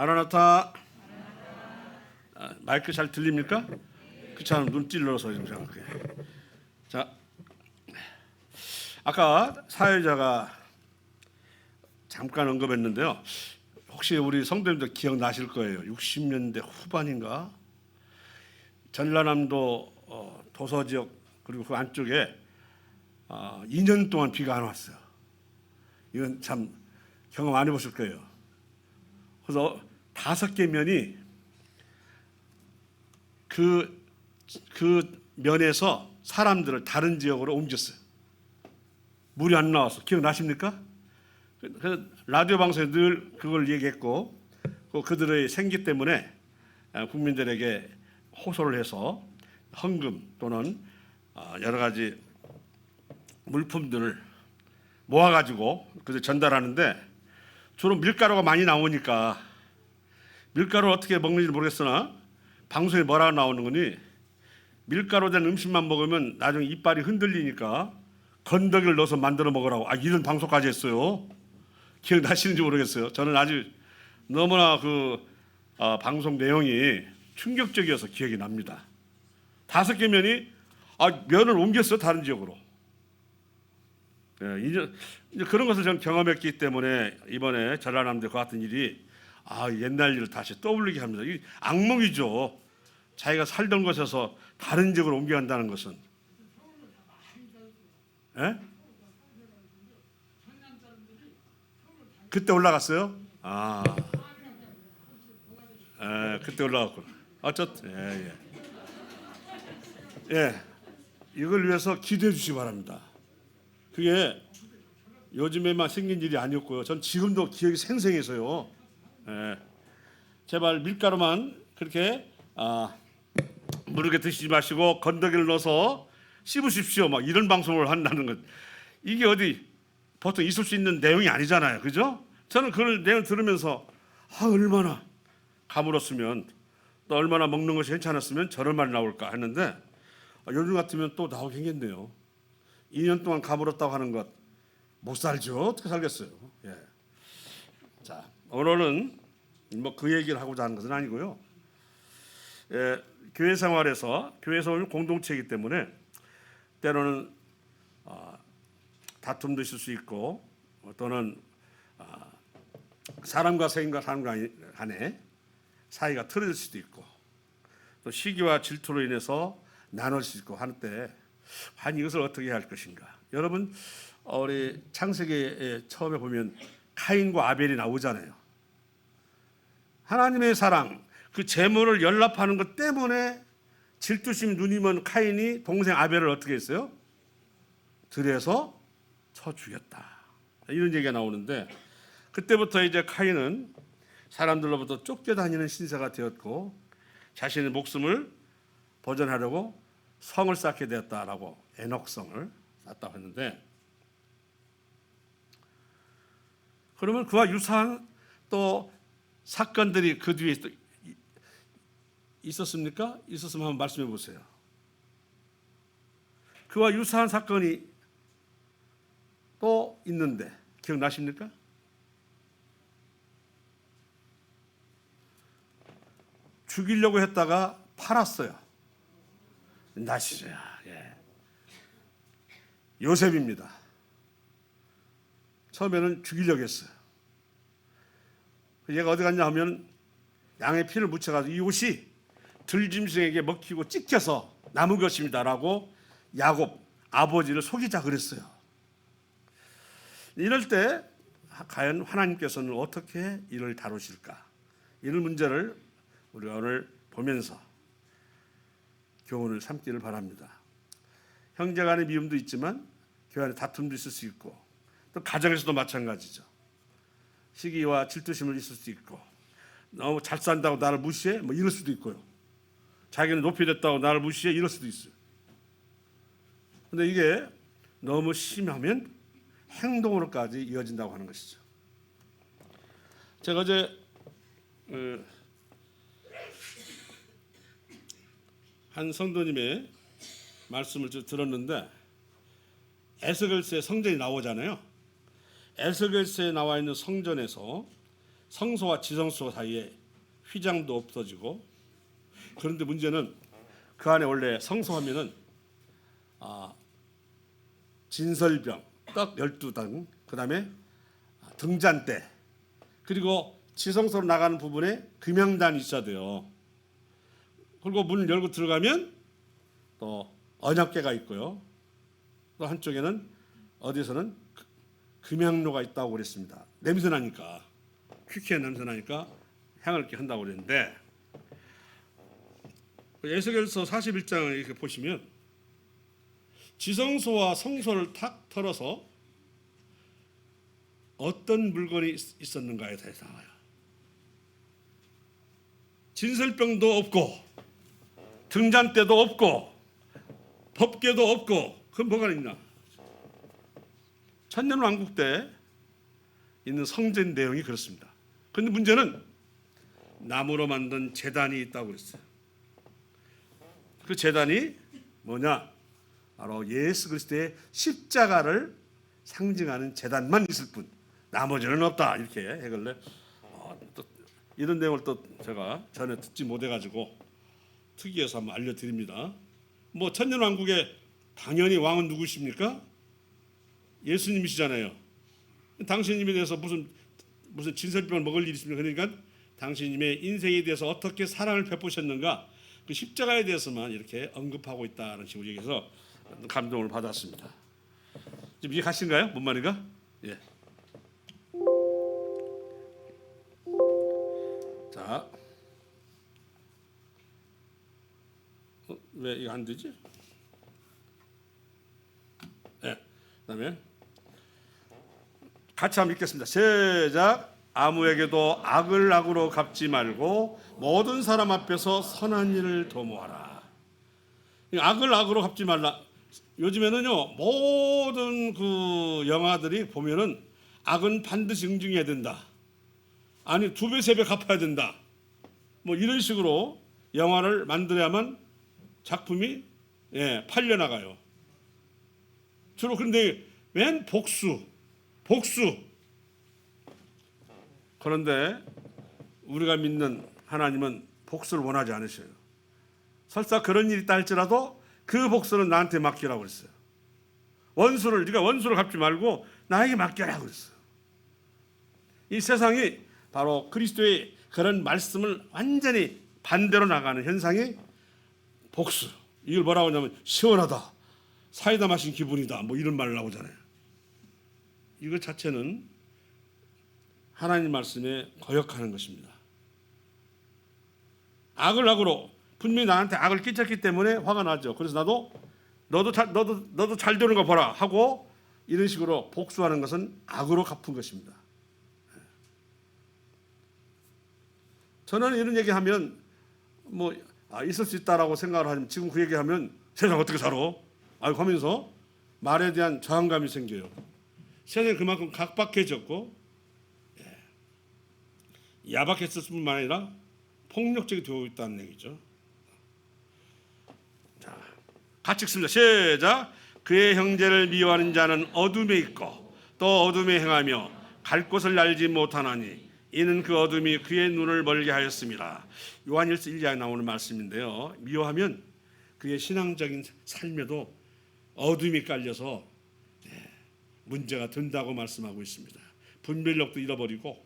마라나타. 마이크 잘 들립니까? 그렇잖아. 눈 찔러서 좀 생각해. 자, 아까 사회자가 잠깐 언급했는데요. 혹시 우리 성도님들 기억나실 거예요. 60년대 후반인가? 전라남도 도서 지역 그리고 그 안쪽에 2년 동안 비가 안 왔어요. 이건 참 경험 안 해보실 거예요. 그래서 5개 면이 그 면에서 사람들을 다른 지역으로 옮겼어요. 물이 안 나와서. 기억나십니까? 라디오 방송에 늘 그걸 얘기했고, 그들의 생기 때문에 국민들에게 호소를 해서 헌금 또는 여러 가지 물품들을 모아가지고 그들 전달하는데, 주로 밀가루가 많이 나오니까 밀가루를 어떻게 먹는지 모르겠으나 방송에 뭐라고 나오는 거니, 밀가루 된 음식만 먹으면 나중에 이빨이 흔들리니까 건더기를 넣어서 만들어 먹으라고. 이런 방송까지 했어요. 기억나시는지 모르겠어요. 저는 아주 너무나 방송 내용이 충격적이어서 기억이 납니다. 5개 면이 면을 옮겼어요. 다른 지역으로. 이제 그런 것을 저는 경험했기 때문에 이번에 전라남도 그 같은 일이 옛날 일을 다시 떠올리게 합니다. 이 악몽이죠. 자기가 살던 곳에서 다른 지역으로 옮겨간다는 것은. 예? 그때 올라갔어요? 그때 올라갔고. 어쨌든 예. 이걸 위해서 기도해 주시기 바랍니다. 그게 요즘에만 생긴 일이 아니었고요. 전 지금도 기억이 생생해서요. 제발 밀가루만 그렇게 무르게 드시지 마시고 건더기를 넣어서 씹으십시오. 막 이런 방송을 한다는 것. 이게 어디 보통 있을 수 있는 내용이 아니잖아요. 그죠? 저는 그걸 내용 들으면서 얼마나 가물었으면, 또 얼마나 먹는 것이 괜찮았으면 저런 말이 나올까 했는데, 요즘 같으면 또 나오게 생겼네요. 2년 동안 가물었다고 하는 것 못 살죠. 어떻게 살겠어요? 예. 자, 오늘은 뭐 그 얘기를 하고자 하는 것은 아니고요. 교회 생활에서, 교회에서 공동체이기 때문에 때로는 다툼도 있을 수 있고, 또는 사람과 사람 간에 사이가 틀어질 수도 있고, 또 시기와 질투로 인해서 나눌 수 있고 하는 때, 과연 이것을 어떻게 해야 할 것인가. 여러분, 우리 창세기에 처음에 보면 카인과 아벨이 나오잖아요. 하나님의 사랑, 그 재물을 연락하는 것 때문에 질투심 눈이 먼 카인이 동생 아벨을 어떻게 했어요? 들여서 쳐 죽였다. 이런 얘기가 나오는데, 그때부터 이제 카인은 사람들로부터 쫓겨다니는 신세가 되었고, 자신의 목숨을 보존하려고 성을 쌓게 되었다라고, 에녹성을 쌓았다고 했는데, 그러면 그와 유사한 또 사건들이 그 뒤에 또 있었습니까? 있었으면 한번 말씀해 보세요. 그와 유사한 사건이 또 있는데 기억나십니까? 죽이려고 했다가 팔았어요. 나시죠야. 요셉입니다. 처음에는 죽이려고 했어요. 얘가 어디 갔냐 하면 양의 피를 묻혀가지고 이 옷이 들짐승에게 먹히고 찢겨서 남은 것입니다라고 야곱 아버지를 속이자 그랬어요. 이럴 때 과연 하나님께서는 어떻게 이를 다루실까? 이런 문제를 우리가 오늘 보면서 교훈을 삼기를 바랍니다. 형제 간의 미움도 있지만 교회 안에 다툼도 있을 수 있고, 또 가정에서도 마찬가지죠. 시기와 질투심을 있을 수도 있고, 너무 잘 산다고 나를 무시해? 뭐 이럴 수도 있고요. 자기는 높이 됐다고 나를 무시해? 이럴 수도 있어요. 근데 이게 너무 심하면 행동으로까지 이어진다고 하는 것이죠. 제가 어제 한 성도님의 말씀을 들었는데, 에스겔서의 성전이 나오잖아요. 에스겔서에 나와 있는 성전에서 성소와 지성소 사이에 휘장도 없어지고, 그런데 문제는 그 안에 원래 성소하면은 진설병, 떡 12당, 그 다음에 등잔대, 그리고 지성소로 나가는 부분에 금양단이 있어야 돼요. 그리고 문을 열고 들어가면 또 언약궤가 있고요. 또 한쪽에는 어디서는 금양로가 있다고 그랬습니다. 냄새 나니까, 퀴퀴한 냄새 나니까 향을 이렇게 한다고 그랬는데, 에스겔서 41장을 이렇게 보시면 지성소와 성소를 탁 털어서 어떤 물건이 있었는가에 대해서 나와요. 진설병도 없고 등잔대도 없고 법궤도 없고, 그건 뭐가 있나? 천년왕국 때 있는 성전 내용이 그렇습니다. 그런데 문제는 나무로 만든 제단이 있다고 그랬어요. 그 제단이 뭐냐? 바로 예수 그리스도의 십자가를 상징하는 제단만 있을 뿐, 나머지는 없다, 이렇게 해결래. 또 이런 내용을 또 제가 전에 듣지 못해가지고 특이해서 한번 알려드립니다. 뭐 천년왕국의 당연히 왕은 누구십니까? 예수님이시잖아요. 당신님에 대해서 무슨 진설병을 먹을 일이 있습니까? 그러니까 당신님의 인생에 대해서 어떻게 사랑을 베푸셨는가, 그 십자가에 대해서만 이렇게 언급하고 있다는 식으로 얘기해서 감동을 받았습니다. 지금 이해하신가요? 뭔 말인가? 예. 자, 왜 이거 안 되지? 예. 그다음에 같이 한번 읽겠습니다. 시작. 아무에게도 악을 악으로 갚지 말고 모든 사람 앞에서 선한 일을 도모하라. 악을 악으로 갚지 말라. 요즘에는요, 모든 그 영화들이 보면은 악은 반드시 응징해야 된다, 아니 2배 3배 갚아야 된다, 뭐 이런 식으로 영화를 만들어야만 작품이 팔려나가요. 주로. 그런데 맨 복수. 그런데 우리가 믿는 하나님은 복수를 원하지 않으셔요. 설사 그런 일이 있다 할지라도 그 복수는 나한테 맡기라고 그랬어요. 네가 원수를 갚지 말고 나에게 맡겨라 그랬어요. 이 세상이 바로 그리스도의 그런 말씀을 완전히 반대로 나가는 현상이 복수. 이걸 뭐라고 하냐면 시원하다, 사이다 마신 기분이다, 뭐 이런 말 나오잖아요. 이거 자체는 하나님 말씀에 거역하는 것입니다. 악을 악으로, 분명히 나한테 악을 끼쳤기 때문에 화가 나죠. 그래서 너도 잘 되는 거 보라 하고 이런 식으로 복수하는 것은 악으로 갚은 것입니다. 저는 이런 얘기하면 뭐 있을 수 있다라고 생각을 하지만, 지금 그 얘기하면 세상 어떻게 살아? 하면서 말에 대한 저항감이 생겨요. 세상이 그만큼 각박해졌고 야박했을 뿐만 아니라 폭력적이 되고 있다는 얘기죠. 자, 같이 읽습니다. 시작. 그의 형제를 미워하는 자는 어둠에 있고 또 어둠에 행하며 갈 곳을 알지 못하나니 이는 그 어둠이 그의 눈을 멀게 하였습니다. 요한일서 1장에 나오는 말씀인데요, 미워하면 그의 신앙적인 삶에도 어둠이 깔려서 문제가 된다고 말씀하고 있습니다. 분별력도 잃어버리고,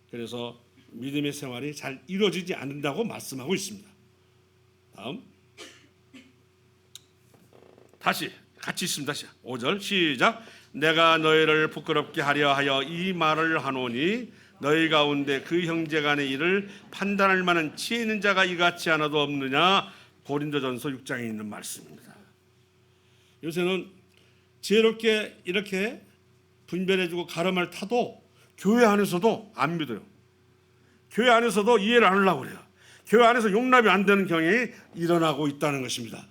그래서 믿음의 생활이 잘 이루어지지 않는다고 말씀하고 있습니다. 다음 다시 같이 있습니다. 5절 시작. 내가 너희를 부끄럽게 하려 하여 이 말을 하노니 너희 가운데 그 형제간의 일을 판단할 만한 지혜 있는 자가 이같지 않아도 없느냐. 고린도전서 6장에 있는 말씀입니다. 요새는 지혜롭게 이렇게 분별해주고 가름을 타도 교회 안에서도 안 믿어요. 교회 안에서도 이해를 안 하려고 그래요. 교회 안에서 용납이 안 되는 경향이 일어나고 있다는 것입니다.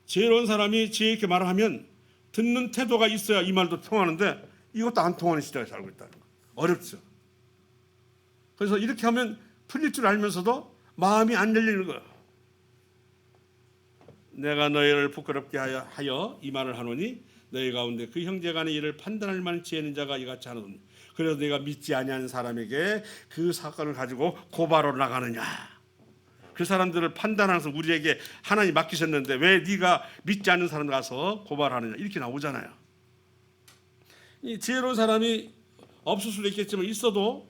지혜로운 사람이 지혜 있게 말을 하면 듣는 태도가 있어야 이 말도 통하는데 이것도 안 통하는 시대에 살고 있다는 거. 어렵죠. 그래서 이렇게 하면 풀릴 줄 알면서도 마음이 안 열리는 거예요. 내가 너희를 부끄럽게 하여 이 말을 하노니 너희 가운데 그 형제간의 일을 판단할 만한 지혜 있는 자가 이같이 하는. 그래서 내가 믿지 아니하는 사람에게 그 사건을 가지고 고발하러 나가느냐. 그 사람들을 판단하면서 우리에게 하나님 맡기셨는데 왜 네가 믿지 않는 사람 가서 고발하느냐, 이렇게 나오잖아요. 이 지혜로운 사람이 없을 수도 있겠지만 있어도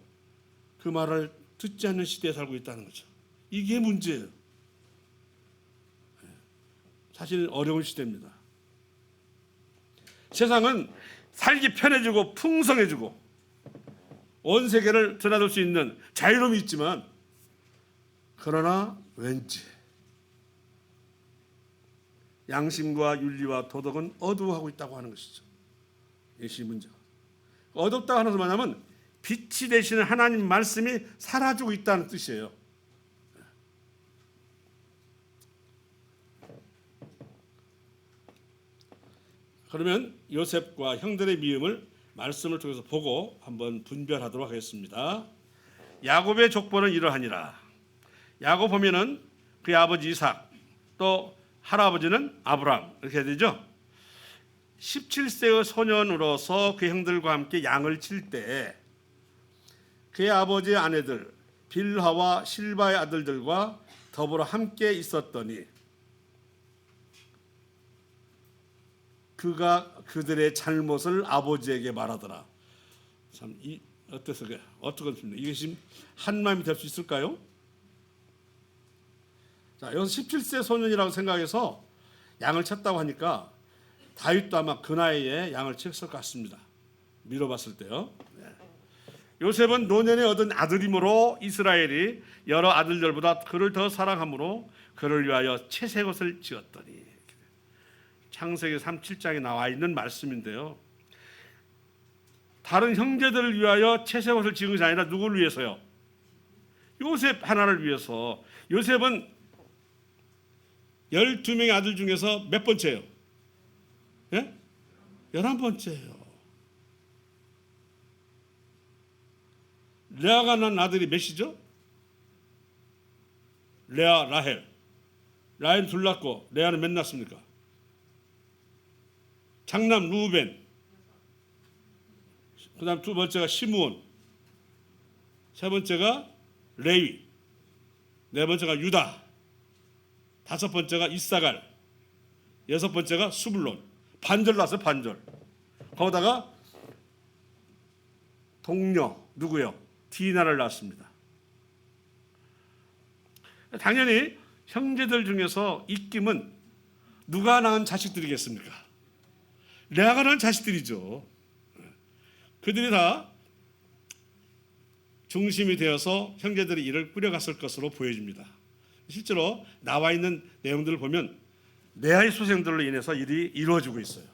그 말을 듣지 않는 시대에 살고 있다는 거죠. 이게 문제예요. 사실 어려운 시대입니다. 세상은 살기 편해지고 풍성해지고 온 세계를 드나들 수 있는 자유로움이 있지만, 그러나 왠지 양심과 윤리와 도덕은 어두워하고 있다고 하는 것이죠. 이것이 문제가. 어둡다고 하는 것은 뭐냐면 빛이 되시는 하나님 말씀이 사라지고 있다는 뜻이에요. 그러면 요셉과 형들의 미움을 말씀을 통해서 보고 한번 분별하도록 하겠습니다. 야곱의 족보는 이러하니라. 야곱 보면은 그의 아버지 이삭, 또 할아버지는 아브람, 이렇게 해야 되죠. 17세의 소년으로서 그 형들과 함께 양을 칠 때 그의 아버지의 아내들 빌하와 실바의 아들들과 더불어 함께 있었더니 그가 그들의 잘못을 아버지에게 말하더라. 참 어때서 어떻습니까? 이것이 한 마음이 될 수 있을까요? 자, 여기서 17세 소년이라고 생각해서 양을 쳤다고 하니까 다윗도 아마 그 나이에 양을 쳤을 것 같습니다. 미뤄봤을 때요. 네. 요셉은 노년에 얻은 아들이므로 이스라엘이 여러 아들들보다 그를 더 사랑함으로 그를 위하여 채색옷을 지었더니. 창세기 37장에 나와 있는 말씀인데요. 다른 형제들을 위하여 채색옷을 지은 것이 아니라 누구를 위해서요? 요셉 하나를 위해서. 요셉은 12명의 아들 중에서 몇 번째예요? 예? 11번째예요. 레아가 낳은 아들이 몇이죠? 레아, 라헬. 라헬 둘 낳고 레아는 몇 낳습니까? 장남 루벤. 그 다음 두 번째가 시므온. 세 번째가 레위. 네 번째가 유다. 다섯 번째가 이사갈. 여섯 번째가 수불론. 반절 났어요, 반절. 거기다가 동료 누구요? 디나를 낳았습니다. 당연히 형제들 중에서 입김은 누가 낳은 자식들이겠습니까? 레아가 낳은 자식들이죠. 그들이 다 중심이 되어서 형제들의 일을 꾸려갔을 것으로 보여집니다. 실제로 나와 있는 내용들을 보면 레아의 소생들로 인해서 일이 이루어지고 있어요.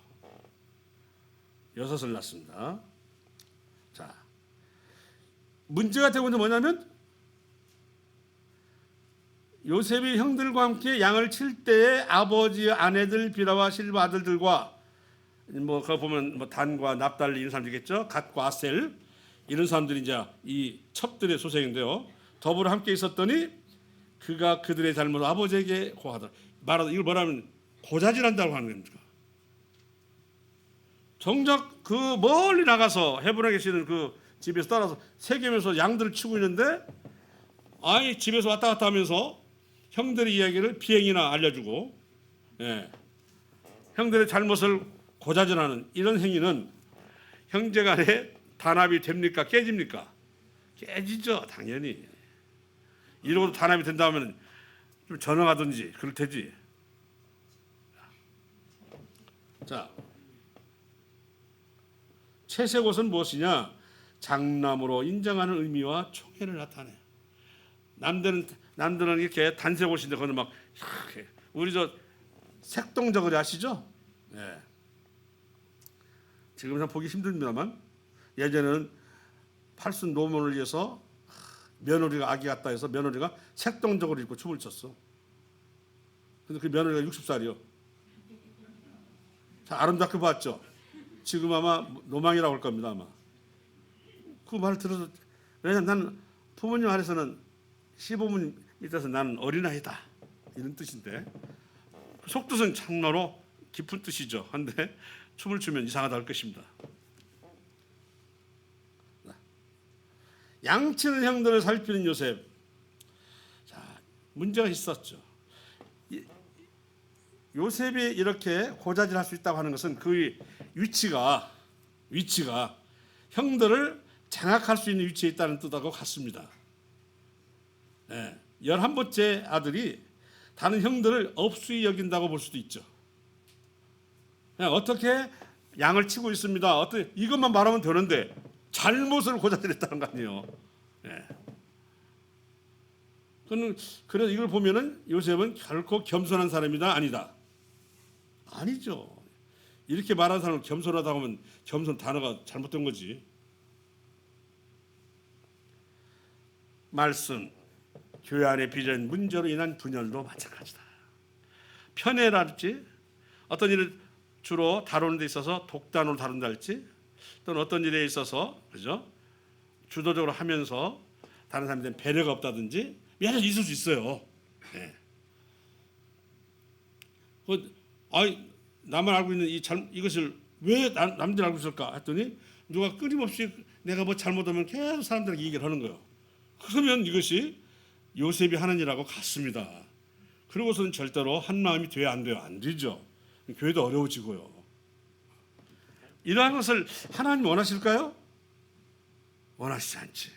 6을 낳습니다. 자, 문제가 되고 있는 뭐냐면 요셉이 형들과 함께 양을 칠 때에 아버지의 아내들 비라와 실바 아들들과 뭐 그거 보면 뭐 단과 납달리 이런 사람들이겠죠. 갓과 아셀 이런 사람들이 이제 이 첩들의 소생인데요. 더불어 함께 있었더니 그가 그들의 잘못을 아버지에게 고하더라. 말하다 이걸 뭐라면 고자질한다고 하는 겁니다. 정작 그 멀리 나가서 헤브론에 계시는 그 집에서 따라서 새기면서 양들을 치고 있는데 아이 집에서 왔다 갔다 하면서 형들의 이야기를 비행이나 알려주고 형들의 잘못을 고자질하는 이런 행위는 형제간에 단합이 됩니까? 깨집니까? 깨지죠, 당연히. 이러고도 단합이 된다면 좀 전화하든지 그럴 테지. 자, 채색옷은 무엇이냐? 장남으로 인정하는 의미와 총애를 나타내. 남들은 이렇게 단색 옷인데 그거는 막 우리 저 색동저고리 아시죠? 예. 지금은 보기 힘듭니다만 예전에는 팔순 노문을 위해서 며느리가 아기 같다 해서 며느리가 색동저고리 입고 춤을 췄어. 근데 그 며느리가 60살이요. 아름답게 봤죠. 지금 아마 노망이라고 할 겁니다 아마. 그 말을 들어서 왜냐면 나는 부모님 안에서는 시부모님 밑에서 나는 어린아이다 이런 뜻인데 속뜻은 참말로 깊은 뜻이죠. 한데 춤을 추면 이상하다 할 것입니다. 양치는 형들을 살피는 요셉. 자, 문제가 있었죠. 요셉이 이렇게 고자질할 수 있다고 하는 것은 그 위치가 형들을 장악할 수 있는 위치에 있다는 뜻하고 같습니다. 11번째 아들이 다른 형들을 업수히 여긴다고 볼 수도 있죠. 그냥 어떻게 양을 치고 있습니다. 어떻게 이것만 말하면 되는데 잘못을 고자질했다는 거 아니에요. 그래서 이걸 보면은 요셉은 결코 겸손한 사람이다 아니다. 아니죠. 이렇게 말하는 사람을 겸손하다고 하면 겸손 단어가 잘못된 거지. 말씀, 교회 안에 빚은 문제로 인한 분열도 마찬가지다. 편애랄지 어떤 일을 주로 다루는 데 있어서 독단으로 다룬다 할지 또는 어떤 일에 있어서 그죠? 주도적으로 하면서 다른 사람들은 배려가 없다든지 여러 가지 있을 수 있어요. 나만 알고 있는 이것을 왜 남들이 알고 있을까 했더니 누가 끊임없이 내가 뭐 잘못하면 계속 사람들에게 얘기를 하는 거예요. 그러면 이것이 요셉이 하는 일하고 같습니다. 그러고서는 절대로 한 마음이 돼야 안 돼요. 안 되죠. 교회도 어려워지고요. 이러한 것을 하나님 원하실까요? 원하시지 않지.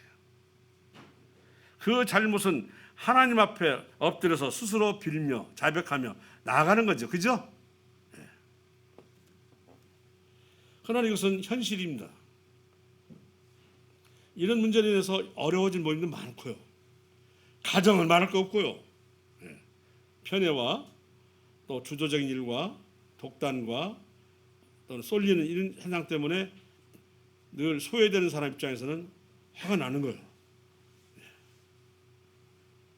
그 잘못은 하나님 앞에 엎드려서 스스로 빌며 자백하며 나아가는 거죠. 그죠? 그러나 이것은 현실입니다. 이런 문제로 인해서 어려워진 모임도 많고요. 가정은 말할 거 없고요. 편애와 또 주도적인 일과 독단과 또는 쏠리는 이런 현상 때문에 늘 소외되는 사람 입장에서는 화가 나는 거예요.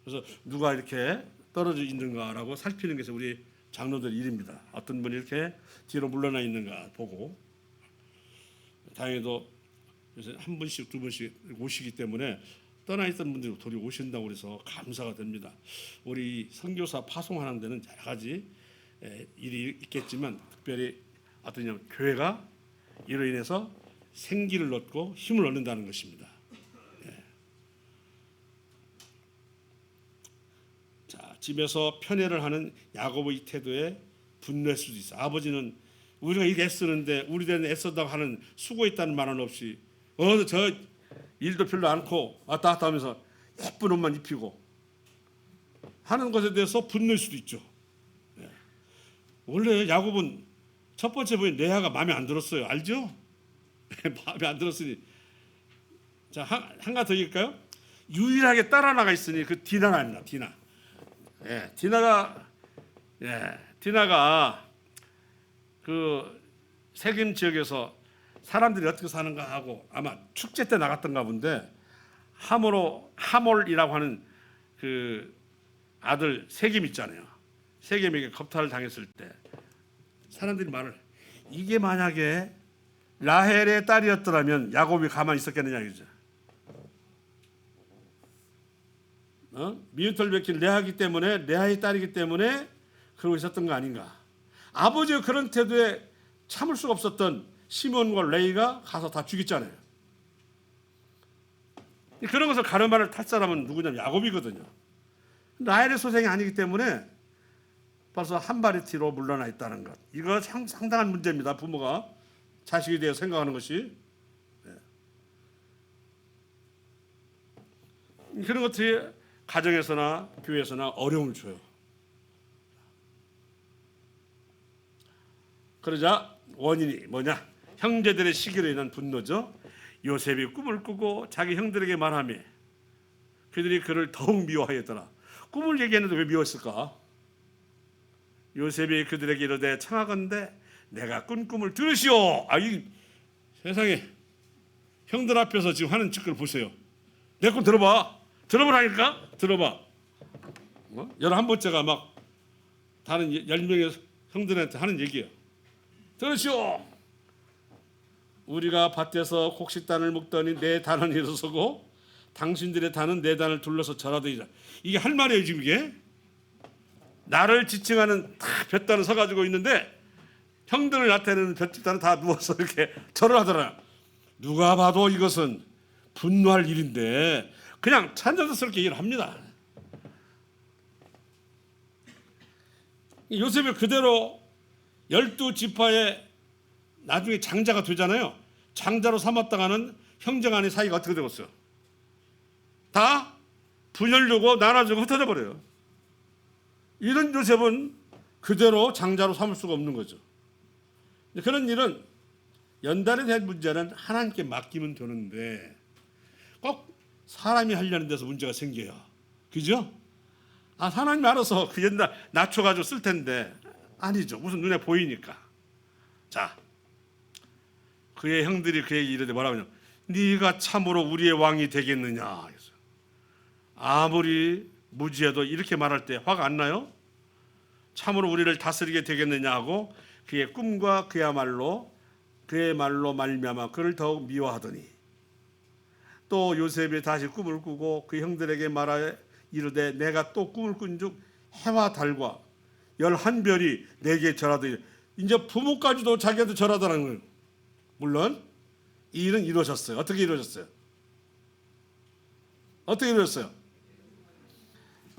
그래서 누가 이렇게 떨어져 있는가라고 살피는 것이 우리 장로들 일입니다. 어떤 분이 이렇게 뒤로 물러나 있는가 보고 다행히도 요새 한 번씩 두 번씩 오시기 때문에 떠나 있던 분들이 도리 오신다고 해서 감사가 됩니다. 우리 선교사 파송하는 데는 여러 가지 일이 있겠지만 특별히 어떠냐 교회가 이로 인해서 생기를 얻고 힘을 얻는다는 것입니다. 자, 집에서 편애를 하는 야곱의 태도에 분노할 수도 있어. 아버지는 우리가 이렇게 애쓰는데 우리들은 애써다고 하는 수고했다는 말은 없이 저 일도 별로 않고 왔다 갔다 하면서 예쁜 옷만 입히고 하는 것에 대해서 분노할 수도 있죠. 원래 야곱은 첫 번째 보인 레아가 마음에 안 들었어요. 알죠? 마음에 안 들었으니 자, 한 가지 더 얘기할까요? 유일하게 딸 하나가 있으니 그 디나가 아닙니다. 디나가 그 세겜 지역에서 사람들이 어떻게 사는가 하고 아마 축제 때 나갔던가 본데 하몰이라고 하는 그 아들 세겜 있잖아요. 세겜에게 겁탈을 당했을 때 사람들이 말을 이게 만약에 라헬의 딸이었더라면 야곱이 가만히 있었겠느냐 이거죠. 미운털 베낀 레아이기 때문에 레아의 딸이기 때문에 그러고 있었던 거 아닌가. 아버지의 그런 태도에 참을 수가 없었던 시몬과 레이가 가서 다 죽였잖아요. 그런 것을 가늠하를 탈 사람은 누구냐면 야곱이거든요. 라헬의 소생이 아니기 때문에 벌써 한 발의 뒤로 물러나 있다는 것. 이거 상당한 문제입니다. 부모가 자식에 대해 생각하는 것이. 그런 것들이 가정에서나 교회에서나 어려움을 줘요. 그러자 원인이 뭐냐? 형제들의 시기로 인한 분노죠. 요셉이 꿈을 꾸고 자기 형들에게 말하며 그들이 그를 더욱 미워하였더라. 꿈을 얘기했는데 왜 미웠을까? 요셉이 그들에게 이르되 청하건대 내가 꾼 꿈을 들으시오. 이 세상에 형들 앞에서 지금 하는 짓을 보세요. 내 꿈 들어봐. 들어보라니까? 들어봐. 11번째가 막 다른 10명의 형들한테 하는 얘기예요. 들으시오. 우리가 밭에서 곡식단을 묶더니 내 단은 일어서고 당신들의 단은 내 단을 둘러서 절하더이다. 이게 할 말이에요. 지금 이게 나를 지칭하는 다 볕단을 서가지고 있는데 형들을 나타내는 볏집단은 다 누워서 이렇게 절을 하더라. 누가 봐도 이것은 분노할 일인데 그냥 찬자스럽게 일을 합니다. 요셉이 그대로 12지파의 나중에 장자가 되잖아요. 장자로 삼았다가는 형제 간의 사이가 어떻게 되겠어요? 다 분열되고 나눠지고 흩어져 버려요. 이런 요셉은 그대로 장자로 삼을 수가 없는 거죠. 그런 일은 연단에 대한 문제는 하나님께 맡기면 되는데 꼭 사람이 하려는 데서 문제가 생겨요. 그죠? 하나님이 알아서 그 연단 낮춰가지고 쓸 텐데 아니죠. 무슨 눈에 보이니까. 자, 그의 형들이 그에게 이르되 뭐라고 하냐? 네가 참으로 우리의 왕이 되겠느냐? 아무리 무지해도 이렇게 말할 때 화가 안 나요? 참으로 우리를 다스리게 되겠느냐 하고 그의 꿈과 그의 말로 말미암아 그를 더욱 미워하더니 또 요셉이 다시 꿈을 꾸고 그 형들에게 말하여 이르되 내가 또 꿈을 꾼즉 해와 달과 11별이 내게 절하더니 이제 부모까지도 자기한테 절하더라는 거예요. 물론 이 일은 이루어졌어요. 어떻게 이루어졌어요?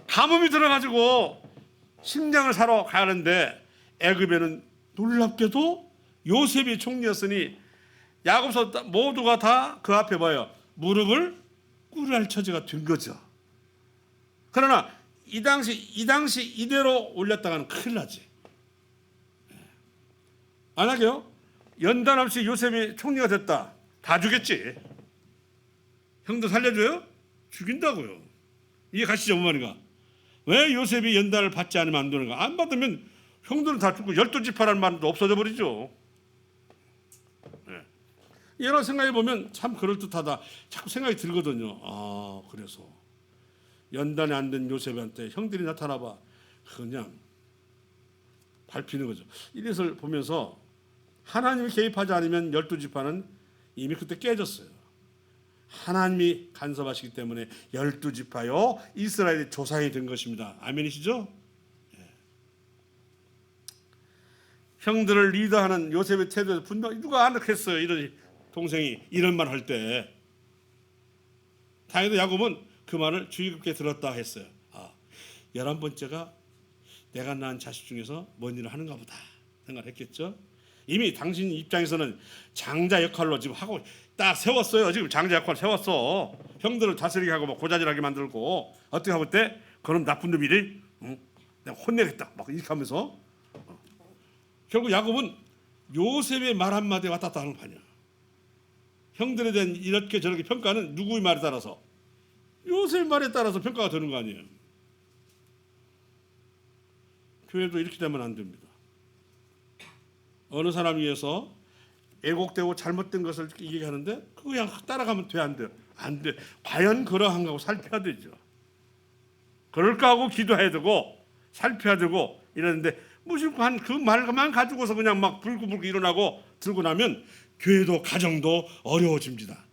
가뭄이 들어가지고 식량을 사러 가는데 애굽에는 놀랍게도 요셉이 총리였으니 야곱서 모두가 다 그 앞에 뭐예요? 무릎을 꿇어야 할 처지가 된 거죠. 그러나 이 당시 이대로 올렸다가는 큰일 나지. 만약에요 연단 없이 요셉이 총리가 됐다, 다 죽였지. 형도 살려줘요? 죽인다고요. 이게 가시죠, 어머니가. 왜 요셉이 연단을 받지 않으면 안 되는가? 안 받으면 형들은 다 죽고 12지파라는 말도 없어져 버리죠. 여러 생각해 보면 참 그럴듯하다 자꾸 생각이 들거든요. 그래서 연단이 안 된 요셉한테 형들이 나타나봐 그냥 밟히는 거죠. 이것을 보면서 하나님이 개입하지 않으면 12지파는 이미 그때 깨졌어요. 하나님이 간섭하시기 때문에 12지파요 이스라엘의 조상이 된 것입니다. 아멘이시죠? 형들을 리더하는 요셉의 태도에서 분명 누가 안락했어요. 이런 동생이 이런 말 할 때 다행히도 야곱은 그 말을 주의 깊게 들었다 했어요. 11번째가 내가 낳은 자식 중에서 뭔 일을 하는가 보다 생각했겠죠. 이미 당신 입장에서는 장자 역할로 지금 하고 딱 세웠어요. 지금 장자 역할 세웠어. 형들을 다스리게 하고 막 고자질하게 만들고 어떻게 하고 때 그런 나쁜 놈이래. 내가 혼내겠다 막 이렇게 하면서 결국 야곱은 요셉의 말 한마디에 왔다 갔다 하는 판이야. 형들에 대한 이렇게 저렇게 평가는 누구의 말에 따라서? 요셉의 말에 따라서 평가가 되는 거 아니에요. 교회도 이렇게 되면 안 됩니다. 어느 사람에 의해서 애곡되고 잘못된 것을 얘기하는데 그거 그냥 따라가면 돼, 안 돼요? 안 돼. 과연 그러한가 하고 살펴야 되죠. 그럴까 하고 기도해야 되고 살펴야 되고 이러는데 무심한 그 말만 가지고서 그냥 막 불구불구 일어나고 들고 나면 교회도 가정도 어려워집니다.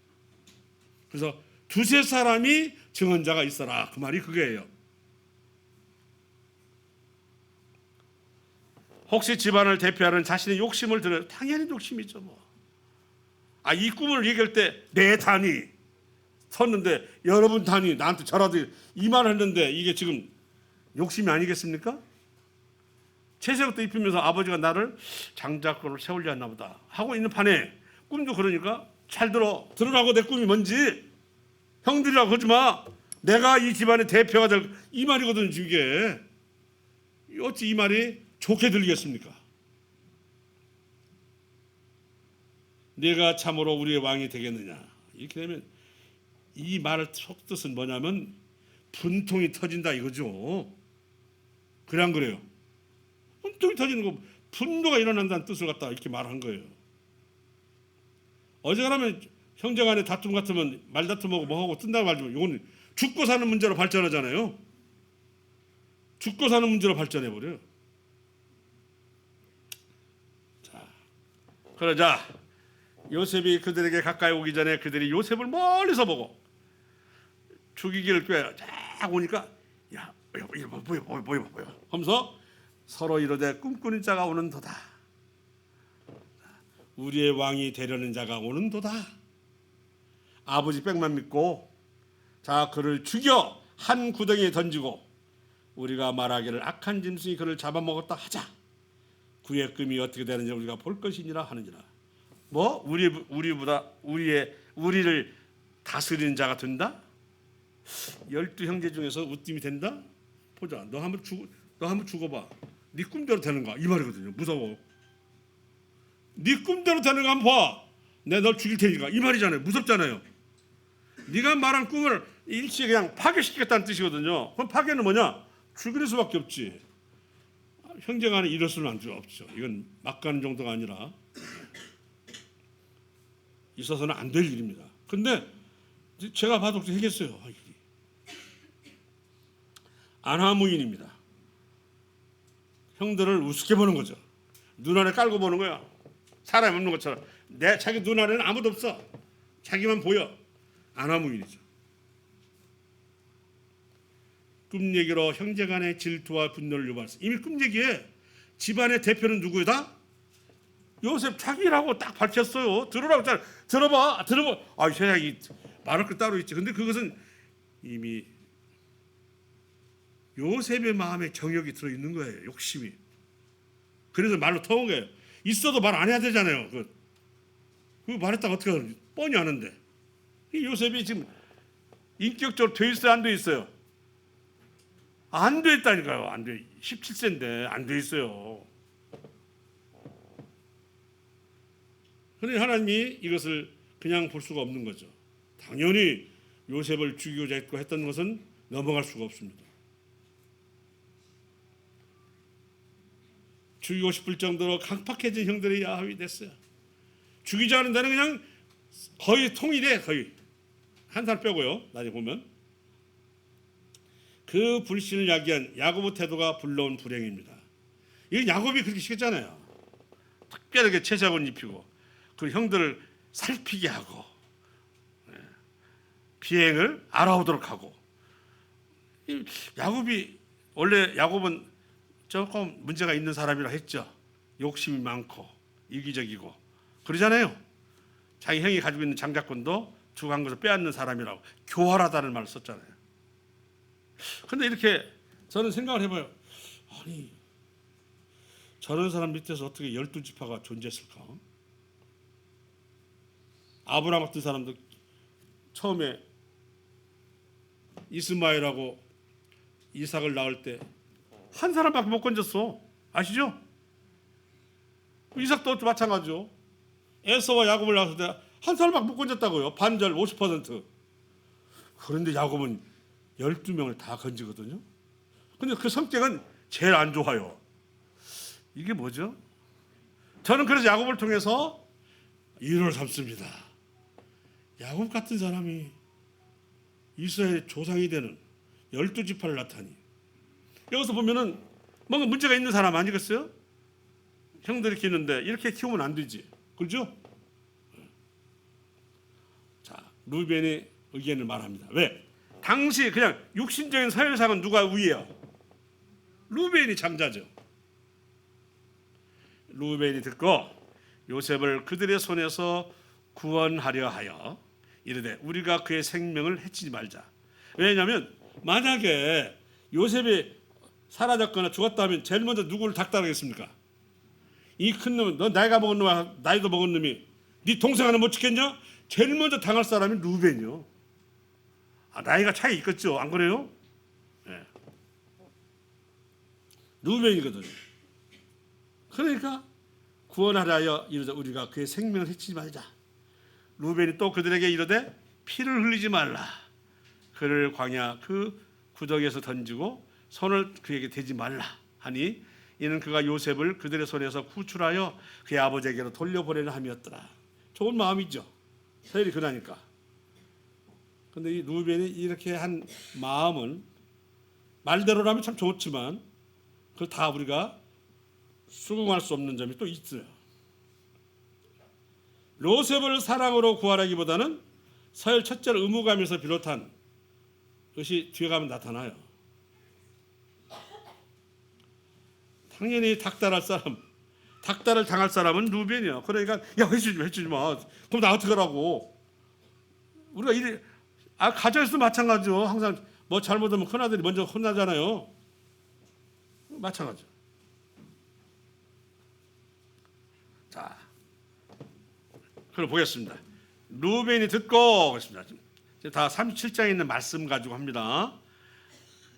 그래서 두세 사람이 증언자가 있어라 그 말이 그게예요. 혹시 집안을 대표하는 자신의 욕심을 들어요. 당연히 욕심이죠 뭐. 이 꿈을 얘기할 때 내 단이 섰는데 여러분 단이 나한테 절하듯 이 말을 했는데 이게 지금 욕심이 아니겠습니까? 채색옷도 입히면서 아버지가 나를 장자권을 세우려 했나 보다 하고 있는 판에 꿈도 그러니까 잘 들으라고 내 꿈이 뭔지 형들이라고 하지 마. 내가 이 집안의 대표가 될 이 말이거든 이게. 어찌 이 말이 좋게 들리겠습니까? 내가 참으로 우리의 왕이 되겠느냐 이렇게 되면 이 말의 속뜻은 뭐냐면 분통이 터진다 이거죠. 그래 안 그래요? 분통이 터지는 거 분노가 일어난다는 뜻을 갖다 이렇게 말한 거예요. 어지간하면 형제간의 다툼 같으면 말다툼하고 뭐하고 뜬다고 말지만 이건 죽고 사는 문제로 발전하잖아요. 죽고 사는 문제로 발전해버려요. 자, 그러자 요셉이 그들에게 가까이 오기 전에 그들이 요셉을 멀리서 보고 죽이기를 꾀 쫙 오니까 야 뭐야 하면서 서로 이르되 꿈꾸는 자가 오는도다. 우리의 왕이 되려는 자가 오는도다. 아버지 백만 믿고 자 그를 죽여 한 구덩이에 던지고 우리가 말하기를 악한 짐승이 그를 잡아먹었다 하자. 그의 금이 어떻게 되는지 우리가 볼 것이니라 하느니라. 뭐 우리를 다스리는 자가 된다? 12형제 중에서 우뜸이 된다? 보자. 너 한번 죽어봐. 네 꿈대로 되는가? 이 말이거든요. 무서워. 네 꿈대로 되는가 한번 봐. 내가 널 죽일 테니까. 이 말이잖아요. 무섭잖아요. 네가 말한 꿈을 일시에 그냥 파괴시키겠다는 뜻이거든요. 그럼 파괴는 뭐냐? 죽일 수밖에 없지. 형제간에 이럴 수는 없죠. 이건 막 가는 정도가 아니라 있어서는 안 될 일입니다. 근데 제가 봐도 그렇게 하겠어요. 안하무인입니다. 형들을 우습게 보는 거죠. 눈 아래 깔고 보는 거야. 사람이 없는 것처럼. 자기 눈 아래는 아무도 없어. 자기만 보여. 안하무인이죠. 꿈 얘기로 형제간의 질투와 분노를 유발했어. 이미 꿈 얘기에 집안의 대표는 누구다? 요셉 자기라고 딱 밝혔어요. 들으라고 들어봐. 아, 세상에 말할 거 따로 있지. 근데 그것은 이미 요셉의 마음에 정욕이 들어 있는 거예요. 욕심이. 그래서 말로 터온 거예요. 있어도 말 안 해야 되잖아요. 그거 말했다가 어떻게 하는지 뻔히 아는데. 이 요셉이 지금 인격적으로 돼 있어요, 안 돼 있어요? 안 돼 있다니까요. 안 돼. 17세인데 안 돼 있어요. 그런데 하나님이 이것을 그냥 볼 수가 없는 거죠. 당연히 요셉을 죽이고자 했던 것은 넘어갈 수가 없습니다. 죽이고 싶을 정도로 강팍해진 형들의 야합이 됐어요. 죽이지 않은 데는 그냥 거의 통일해. 거의 한 살 빼고요. 나중에 보면 그 불신을 야기한 야곱의 태도가 불러온 불행입니다. 이건 야곱이 그렇게 시켰잖아요. 특별하게 채색을 입히고 그 형들을 살피게 하고 비행을 알아오도록 하고. 야곱이 원래 야곱은 조금 문제가 있는 사람이라 했죠. 욕심이 많고 이기적이고 그러잖아요. 자기 형이 가지고 있는 장자권도 주고 것을 빼앗는 사람이라고 교활하다는 말을 썼잖아요. 그런데 이렇게 저는 생각을 해봐요. 아니 저런 사람 밑에서 어떻게 12지파가 존재했을까? 아브라함 같은 사람도 처음에 이스마엘하고 이삭을 낳을 때 한 사람밖에 못 건졌어. 아시죠? 이삭도 마찬가지죠. 에서와 야곱을 낳았을 때 한 사람밖에 못 건졌다고요. 반절 50%. 그런데 야곱은 12명을 다 건지거든요. 근데 그 성격은 제일 안 좋아요. 이게 뭐죠? 저는 그래서 야곱을 통해서 이유를 삼습니다. 야곱 같은 사람이 이스라엘의 조상이 되는 12지파를 낳다니. 여기서 보면은 뭔가 문제가 있는 사람 아니겠어요? 형들이 키우는데 이렇게 키우면 안 되지. 그렇죠? 자, 루벤의 의견을 말합니다. 왜? 당시 그냥 육신적인 서열상은 누가 위에요? 루벤이 장자죠. 루벤이 듣고 요셉을 그들의 손에서 구원하려 하여 이르되 우리가 그의 생명을 해치지 말자. 왜냐하면 만약에 요셉이 사라졌거나 죽었다 하면 제일 먼저 누구를 닥달하겠습니까? 이 큰 놈은 너 나이가 먹은 놈아 나이도 먹은 놈이 네 동생 하나 못 지켰냐? 제일 먼저 당할 사람이 루벤이요. 나이가 차이 있겠죠. 안 그래요? 네. 루벤이거든요. 그러니까 구원하려 하여 이르되 우리가 그의 생명을 해치지 말자. 루벤이 또 그들에게 이르되 피를 흘리지 말라. 그를 광야 그 구덩이에서 던지고 손을 그에게 대지 말라 하니 이는 그가 요셉을 그들의 손에서 구출하여 그의 아버지에게로 돌려보내려 함이었더라. 좋은 마음이죠. 서열이 그러니까. 그런데 이 루벤이 이렇게 한 마음은 말대로라면 참 좋지만 그걸 다 우리가 수긍할 수 없는 점이 또 있어요. 요셉을 사랑으로 구하라기보다는 서열 첫째로 의무감에서 비롯한 것이 뒤에 가면 나타나요. 당연히 닥달할 사람, 닥달을 당할 사람은 루벤이야. 그러니까 야 해주지 마. 그럼 나 어떻게 하라고? 우리가 가정에서도 마찬가지죠. 항상 뭐 잘못하면 큰아들이 먼저 혼나잖아요. 마찬가지. 자, 그럼 보겠습니다. 루벤이 듣고 그랬습니다. 다 37장에 있는 말씀 가지고 합니다.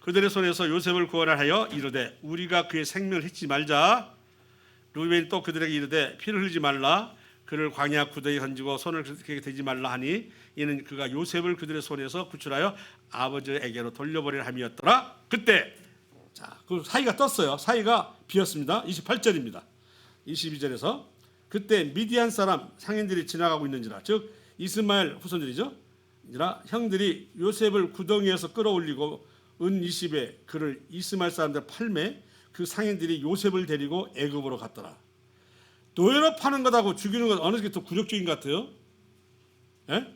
그들의 손에서 요셉을 구원하여 이르되 우리가 그의 생명을 해치지 말자. 루벤이 또 그들에게 이르되 피를 흘리지 말라. 그를 광야 구덩이에 던지고 손을 그에게 대지 말라 하니 이는 그가 요셉을 그들의 손에서 구출하여 아버지에게로 돌려보리라 함이었더라. 그때 자, 그 사이가 떴어요. 사이가 비었습니다. 28절입니다. 22절에서 그때 미디안 사람 상인들이 지나가고 있는지라, 즉 이스마엘 후손들이죠. 형들이 요셉을 구덩이에서 끌어올리고 은 20에 그를 이스마엘 사람들 팔매 그 상인들이 요셉을 데리고 애굽으로 갔더라. 노예로 파는 것하고 죽이는 것 어느 게 더 굴욕적인 것 같아요? 예?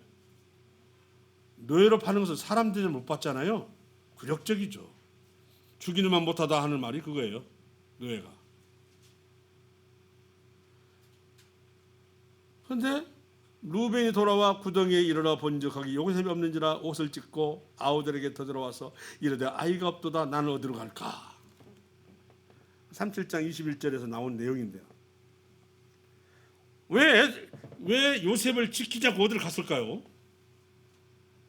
노예로 파는 것은 사람들이 못 봤잖아요. 굴욕적이죠. 죽이는만 못하다 하는 말이 그거예요. 노예가. 그런데 루벤이 돌아와 구덩이에 이르러 본즉 거기 요셉이 없는지라 옷을 찢고 아우들에게 되돌아와서 이르되 아이가 없도다 나는 어디로 갈까? 37장 21절에서 나온 내용인데요. 왜 요셉을 지키자고 어디를 갔을까요?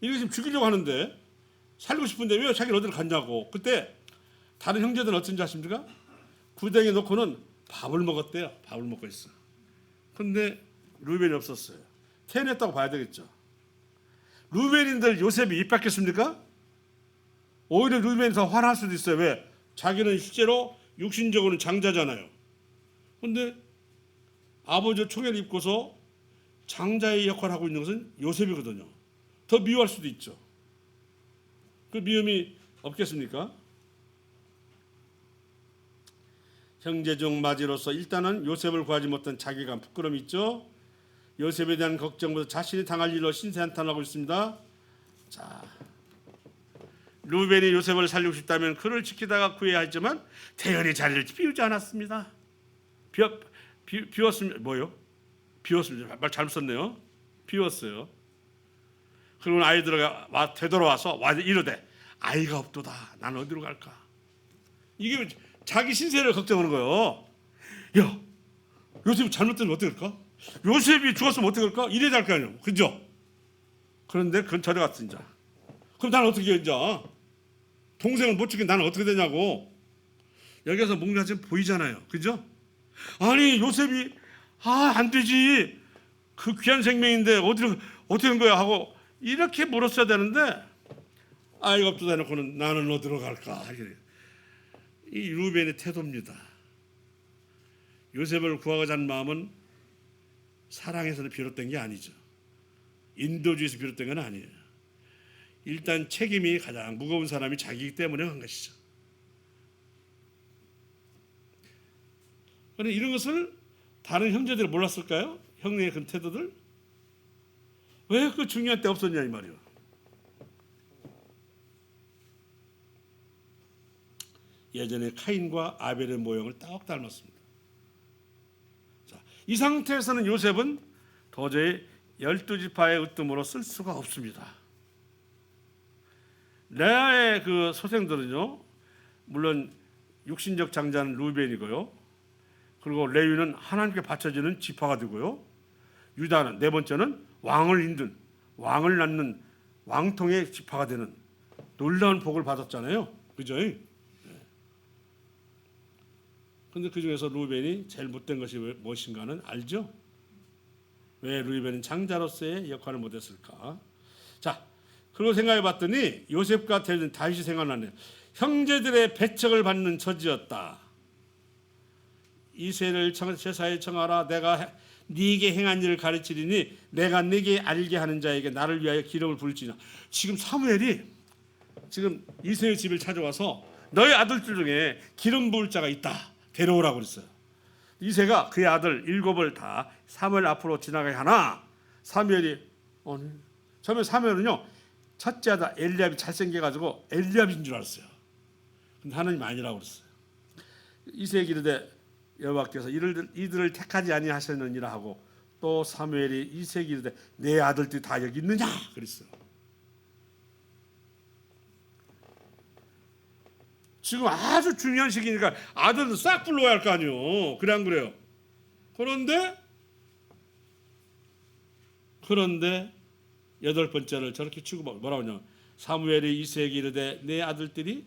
이렇게 지금 죽이려고 하는데 살고 싶은데 왜 자기를 어디를 갔냐고. 그때 다른 형제들은 어쩐지 아십니까? 구덩이에 놓고는 밥을 먹었대요. 밥을 먹고 있어. 그런데 루벤이 없었어요. 태어났다고 봐야 되겠죠. 루벤인들 요셉이 입 닫겠습니까? 오히려 루벤이 더 화날 수도 있어요. 왜? 자기는 실제로 육신적으로는 장자잖아요. 그런데 아버지 총애를 입고서 장자의 역할을 하고 있는 것은 요셉이거든요. 더 미워할 수도 있죠. 그 미움이 없겠습니까? 형제 중 마지로서 일단은 요셉을 구하지 못한 자기가 부끄러움이 있죠. 요셉에 대한 걱정보다 자신이 당할 일로 신세한탄하고 있습니다. 자, 루벤이 요셉을 살리고 싶다면 그를 지키다가 구해야 하지만 태연히 자리를 비우지 않았습니다. 비웠습니다. 뭐요? 비웠습니다. 말 잘못 썼네요. 비웠어요. 그리고 아이들가 되돌아와서 이르되 아이가 없도다. 나는 어디로 갈까? 이게 자기 신세를 걱정하는 거예요. 야, 요셉이 잘못되면 어떻게 할까? 요셉이 죽었으면 어떻게 할까? 이래야 될 거 아니에요. 그죠? 그런데 근처에 갔어 이제. 그럼 나는 어떻게 해 이제? 동생을 못 죽인 나는 어떻게 되냐고. 여기서 뭔가 좀 보이잖아요. 그죠? 아니 요셉이 안 되지. 그 귀한 생명인데 어떻게 된 거야 하고 이렇게 물었어야 되는데 아이가 없다 해놓고는 나는 어디로 갈까. 이 루벤의 태도입니다. 요셉을 구하고자 하는 마음은 사랑에서 비롯된 게 아니죠. 인도주의에서 비롯된 건 아니에요. 일단 책임이 가장 무거운 사람이 자기이기 때문에 한 것이죠. 그런데 이런 것을 다른 형제들이 몰랐을까요? 형의 그 태도들? 왜 그 중요한 때 없었냐 이 말이에요. 예전에 카인과 아벨의 모형을 딱 닮았습니다. 자, 이 상태에서는 요셉은 도저히 12지파의 으뜸으로 쓸 수가 없습니다. 레아의 그 소생들은요, 물론 육신적 장자는 루벤이고요, 그리고 레위는 하나님께 바쳐지는 지파가 되고요, 유다는 네 번째는 왕을 낳는 왕통의 지파가 되는 놀라운 복을 받았잖아요. 그죠? 그런데 그 중에서 루벤이 제일 못된 것이 무엇인가는 알죠? 왜 루벤은 장자로서의 역할을 못했을까? 자, 그리고 생각해 봤더니 요셉과 다윗이 생각나네요. 형제들의 배척을 받는 처지였다. 이세를 제사에 청하라. 내가 네게 행한 일을 가르치리니 내가 네게 알게 하는 자에게 나를 위하여 기름을 부을지니라. 지금 사무엘이 지금 이세의 집을 찾아와서 너희 아들들 중에 기름 부을 자가 있다. 데려오라고 그랬어요. 이세가 그의 아들 7을 다 사무엘 앞으로 지나가게 하나 사무엘이 처음에 사무엘은요 첫째 아들 엘리압이 잘생겨가지고 엘리압인 줄 알았어요. 근데 하나님 아니라고 그랬어요. 이세에게 이르되 여호와께서 이들을 택하지 아니하셨느니라 하고 또 사무엘이 이세기 이르되 내 아들들이 다 여기 있느냐 그랬어. 지금 아주 중요한 시기니까 아들도 싹 불러야 할 거 아니요. 그래 안 그래요? 그런데 여덟 번째를 저렇게 치고 뭐라고 하냐? 사무엘이 이세에게 이르되 내 아들들이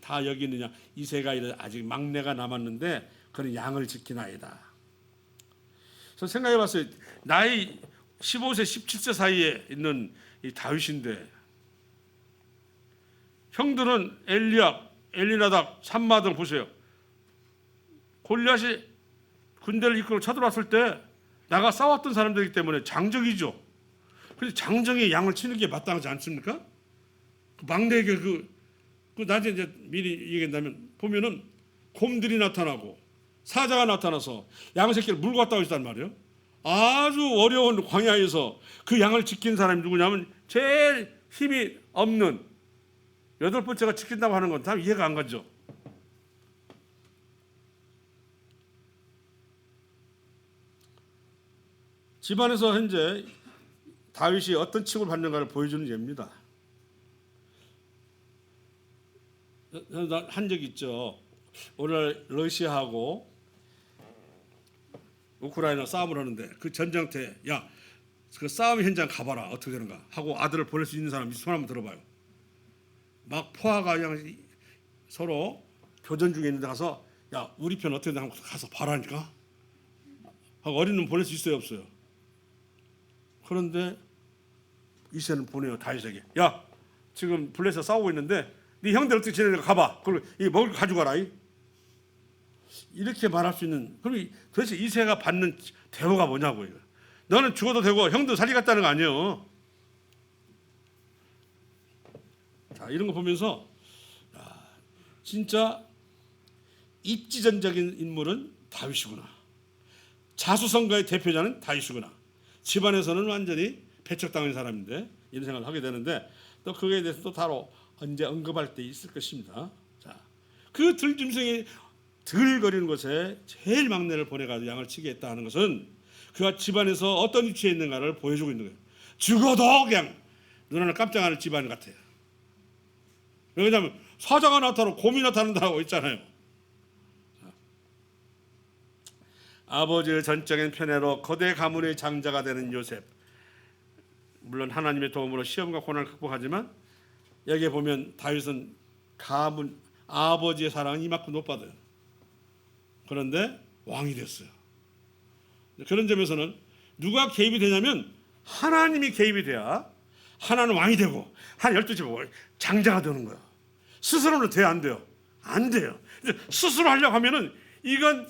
다 여기 있느냐? 이세가 이르되 아직 막내가 남았는데 그는 양을 지키나이다. 그래서 생각해봤어요. 나이 15세 17세 사이에 있는 이 다윗인데 형들은 엘리압, 엘리나답, 삼마 등 보세요. 골리앗이 군대를 이끌고 쳐들어왔을 때 나가 싸웠던 사람들이기 때문에 장정이죠. 그래서 장정이 양을 치는 게 마땅하지 않습니까? 그 막내에게 그 나중에 이제 미리 얘기한다면 보면은 곰들이 나타나고 사자가 나타나서 양 새끼를 물고 갔다 오시단 말이에요. 아주 어려운 광야에서 그 양을 지킨 사람이 누구냐면 제일 힘이 없는 여덟 번째가 지킨다고 하는 건 다 이해가 안 가죠. 집안에서 현재 다윗이 어떤 칭을 받는가를 보여주는 예입니다. 한 적 있죠. 오늘 러시아하고 우크라이나 싸움을 하는데 그 전장터에 야, 그 싸움 현장 가봐라 어떻게 되는가 하고 아들을 보낼 수 있는 사람 손 한번 들어봐요. 막 포화가 그냥 서로 교전 중에 있는데 가서 야 우리 편 어떻게 되나 가서 봐라니까 하고 어린 놈 보낼 수 있어요 없어요? 그런데 이새는 보내요 다윗에게. 야 지금 블레셋 싸우고 있는데 네 형들 어떻게 지내는가 가봐. 그리고 이 먹을 거 가져가라. 이렇게 말할 수 있는. 그럼 도대체 이새가 받는 대우가 뭐냐고. 이거. 너는 죽어도 되고 형도 살리겠다는 거 아니에요. 자 이런 거 보면서 진짜 입지전적인 인물은 다윗이구나. 자수성가의 대표자는 다윗이구나. 집안에서는 완전히 배척당한 사람인데 이런 생각을 하게 되는데 또 그거에 대해서 또 다로 언제 언급할 때 있을 것입니다. 자, 그 들짐승이 들거리는 곳에 제일 막내를 보내가지고 양을 치게 했다 하는 것은 그가 집안에서 어떤 위치에 있는가를 보여주고 있는 거예요. 죽어도 그냥 눈하늘 깜짝하는 집안 같아요. 왜냐하면 사자가 나타나고 곰이 나타난다고 했잖아요. 아버지의 전적인 편애로 거대 가문의 장자가 되는 요셉. 물론 하나님의 도움으로 시험과 고난을 극복하지만 여기에 보면 다윗은 가문 아버지의 사랑은 이만큼 못 받아요. 그런데 왕이 됐어요. 그런 점에서는 누가 개입이 되냐면 하나님이 개입이 돼야 하나는 왕이 되고 한 12집 장자가 되는 거예요. 스스로는 돼요 안 돼요? 안 돼요. 스스로 하려고 하면은 이건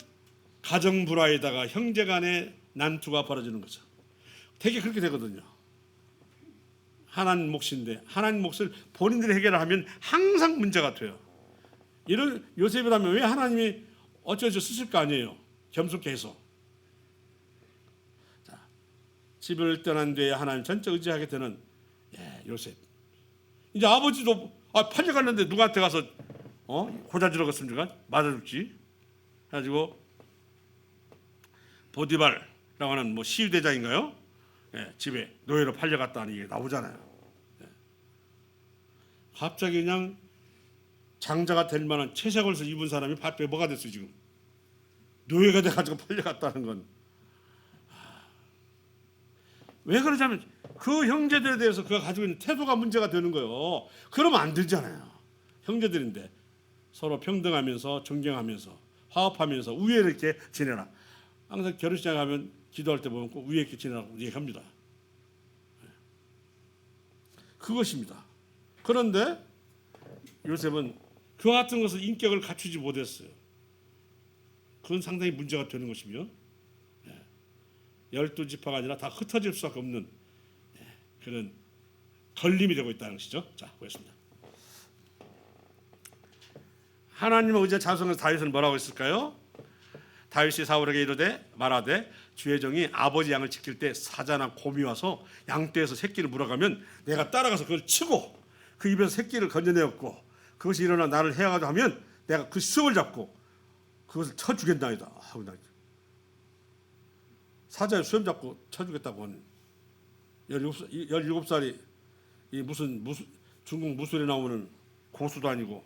가정 불화에다가 형제 간의 난투가 벌어지는 거죠. 되게 그렇게 되거든요. 하나님 몫인데 하나님 몫을 본인들이 해결하면 항상 문제가 돼요. 이런 요셉이라면 왜 하나님이 어쩌죠 쓰실 거 아니에요. 겸손케 해서. 자, 집을 떠난 뒤에 하나님 전적 의지하게 되는 요셉. 이제 아버지도 팔려갔는데 누구한테 가서 고자지러 갔으면 맞아 죽지. 해가지고 보디발라고 하는 뭐 시위대장인가요? 집에 노예로 팔려갔다는 얘기 나오잖아요. 갑자기 그냥 장자가 될 만한 채색옷을 입은 사람이 밭에 뭐가 됐어요 지금. 노예가 돼가지고 팔려갔다는 건. 왜 그러냐면 그 형제들에 대해서 그가 가지고 있는 태도가 문제가 되는 거예요. 그러면 안 되잖아요. 형제들인데 서로 평등하면서 존경하면서 화합하면서 우애를 이렇게 지내라. 항상 결혼식장 가면 기도할 때 보면 꼭 우애 있게 지내라고 얘기합니다. 그것입니다. 그런데 요셉은 그와 같은 것을 인격을 갖추지 못했어요. 그건 상당히 문제가 되는 것이며 12지파가 아니라 다 흩어질 수밖에 없는 그런 걸림이 되고 있다는 것이죠. 자, 보겠습니다. 하나님의 의지와 자성에서 다윗은 뭐라고 했을까요? 다윗이 사울에게 이르되 말하되 주의 종이 아버지 양을 지킬 때 사자나 곰이 와서 양떼에서 새끼를 물어가면 내가 따라가서 그걸 치고 그 입에서 새끼를 건져내었고 그것이 일어나 나를 해하가도 하면 내가 그 수을 잡고 그것을 쳐 죽겠나이다 하고 나 사자의 수염 잡고 쳐 죽겠다고 하는 17살이 이 무슨 중국 무술에 나오는 고수도 아니고.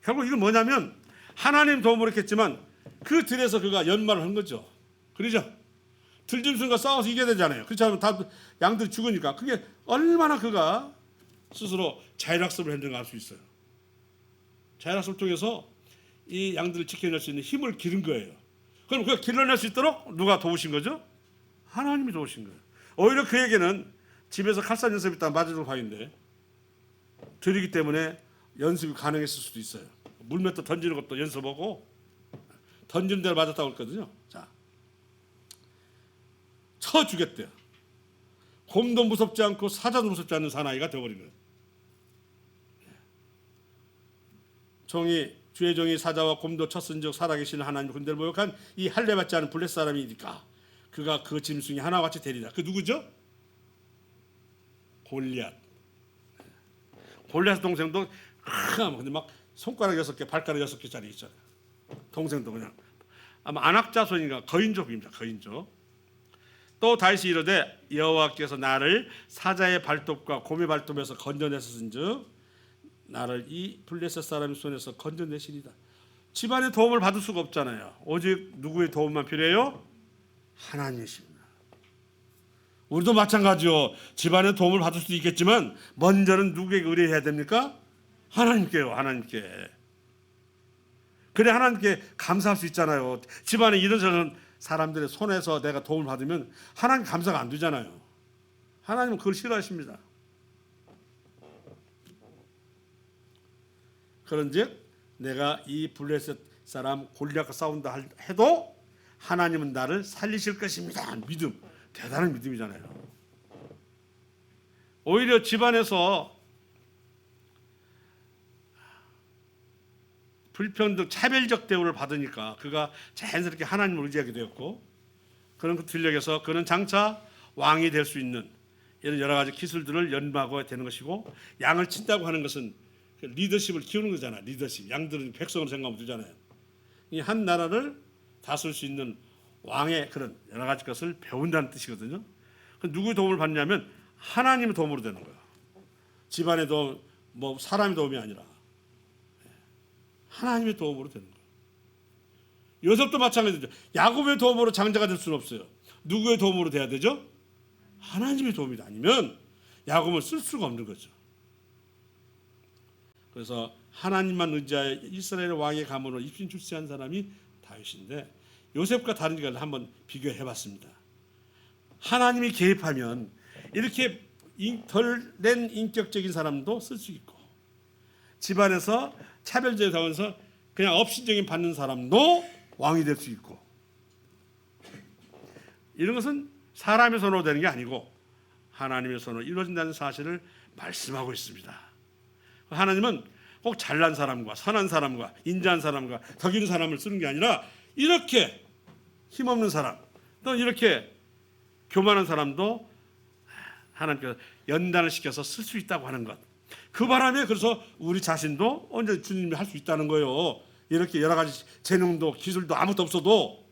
결국 이건 뭐냐면 하나님 도움을 했겠지만 그 들에서 그가 연말을 한 거죠. 그러죠? 들짐승과 싸워서 이겨야 되잖아요. 그렇지 않으면 다 양들이 죽으니까. 그게 얼마나 그가 스스로 자율학습을 했는가 알 수 있어요. 자율학습을 통해서 이 양들을 지켜낼 수 있는 힘을 기른 거예요. 그럼 그가 길러낼 수 있도록 누가 도우신 거죠? 하나님이 도우신 거예요. 오히려 그에게는 집에서 칼산 연습이 있다 맞아줄 바인데 들이기 때문에 연습이 가능했을 수도 있어요. 물맷도 던지는 것도 연습하고 던지는 대로 맞았다고 했거든요. 자, 쳐 주겠대요. 곰도 무섭지 않고 사자도 무섭지 않는 사나이가 되어버린 거예요. 주의 종이 사자와 곰도 쳤은즉 살아계시는 하나님 군대를 모욕한 이 할례받지 않은 블레 사람이니까 그가 그 짐승이 하나같이 되리라. 그 누구죠? 골리앗. 골리앗 동생도 근데 막 손가락 6개, 발가락 6개짜리 있잖아요. 동생도 그냥 아마 안악자손인가 거인족입니다. 거인족. 또 다시 이르되 여호와께서 나를 사자의 발톱과 곰의 발톱에서 건져내셨은즉 나를 이 블레셋 사람의 손에서 건져내시리다. 집안의 도움을 받을 수가 없잖아요. 오직 누구의 도움만 필요해요? 하나님이십니다. 우리도 마찬가지요. 집안의 도움을 받을 수도 있겠지만 먼저는 누구에게 의뢰해야 됩니까? 하나님께요. 하나님께. 그래 하나님께 감사할 수 있잖아요. 집안에 이런저런 사람들의 손에서 내가 도움을 받으면 하나님 감사가 안 되잖아요. 하나님은 그걸 싫어하십니다. 그런즉 내가 이 블레셋 사람 골리앗과 싸운다 해도 하나님은 나를 살리실 것입니다. 믿음, 대단한 믿음이잖아요. 오히려 집안에서 불평등, 차별적 대우를 받으니까 그가 자연스럽게 하나님을 의지하게 되었고 그런 그 들녘에서 그는 장차 왕이 될 수 있는 이런 여러 가지 기술들을 연마하고 되는 것이고 양을 친다고 하는 것은 리더십을 키우는 거잖아요. 리더십. 양들은 백성을 생각하면 되잖아요. 이 한 나라를 다스릴 수 있는 왕의 그런 여러 가지 것을 배운다는 뜻이거든요. 누구의 도움을 받냐면 하나님의 도움으로 되는 거예요. 집안의 도움, 뭐 사람의 도움이 아니라 하나님의 도움으로 되는 거예요. 요셉도 마찬가지죠. 야곱의 도움으로 장자가 될 수는 없어요. 누구의 도움으로 돼야 되죠? 하나님의 도움이 아니면 야곱을 쓸 수가 없는 거죠. 그래서 하나님만 의지하여 이스라엘 왕의 가문으로 입신 출세한 사람이 다윗인데 요셉과 다른 걸 한번 비교해 봤습니다. 하나님이 개입하면 이렇게 덜 된 인격적인 사람도 쓸 수 있고 집안에서 차별제에 당해서 그냥 업신적인 받는 사람도 왕이 될 수 있고 이런 것은 사람의 손으로 되는 게 아니고 하나님의 손으로 이루어진다는 사실을 말씀하고 있습니다. 하나님은 꼭 잘난 사람과 선한 사람과 인자한 사람과 덕 있는 사람을 쓰는 게 아니라 이렇게 힘없는 사람 또 이렇게 교만한 사람도 하나님께서 연단을 시켜서 쓸 수 있다고 하는 것. 그 바람에 그래서 우리 자신도 언제 주님이 할 수 있다는 거예요. 이렇게 여러 가지 재능도 기술도 아무것도 없어도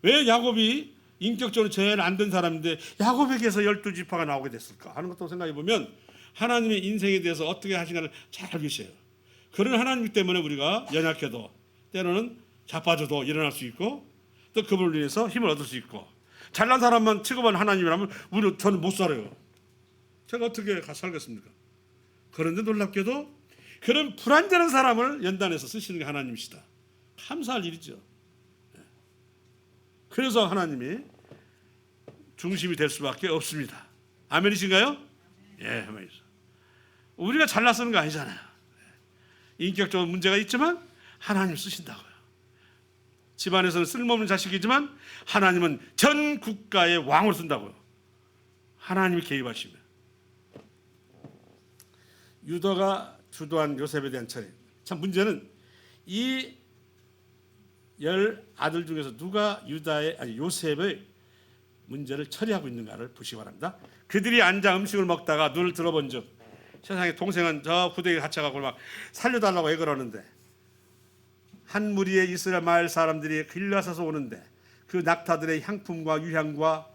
왜 야곱이 인격적으로 제일 안 된 사람인데 야곱에게서 12지파가 나오게 됐을까 하는 것도 생각해 보면 하나님의 인생에 대해서 어떻게 하시는가를 잘 알고 계세요. 그런 하나님 때문에 우리가 연약해도 때로는 자빠져도 일어날 수 있고 또 그분을 위해서 힘을 얻을 수 있고 잘난 사람만 취급하는 하나님이라면 저는 못 살아요. 제가 어떻게 살겠습니까? 그런데 놀랍게도 그런 불완전한 사람을 연단해서 쓰시는 게 하나님이시다. 감사할 일이죠. 그래서 하나님이 중심이 될 수밖에 없습니다. 아멘이신가요? 예, 아멘이죠. 우리가 잘나 쓰는 거 아니잖아요. 인격적으로 문제가 있지만 하나님 쓰신다고요. 집안에서는 쓸모없는 자식이지만 하나님은 전 국가의 왕으로 쓴다고요. 하나님이 개입하시면 유다가 주도한 요셉에 대한 처리. 참 문제는 이 10 아들 중에서 누가 요셉의 문제를 처리하고 있는가를 보시기 바랍니다. 그들이 앉아 음식을 먹다가 눈을 들어본 즉 세상에 동생은 저 구덩이에 갇혀가고 막 살려달라고 애걸하는데 한 무리의 이스라엘 마을 사람들이 길라서서 오는데 그 낙타들의 향품과 유향과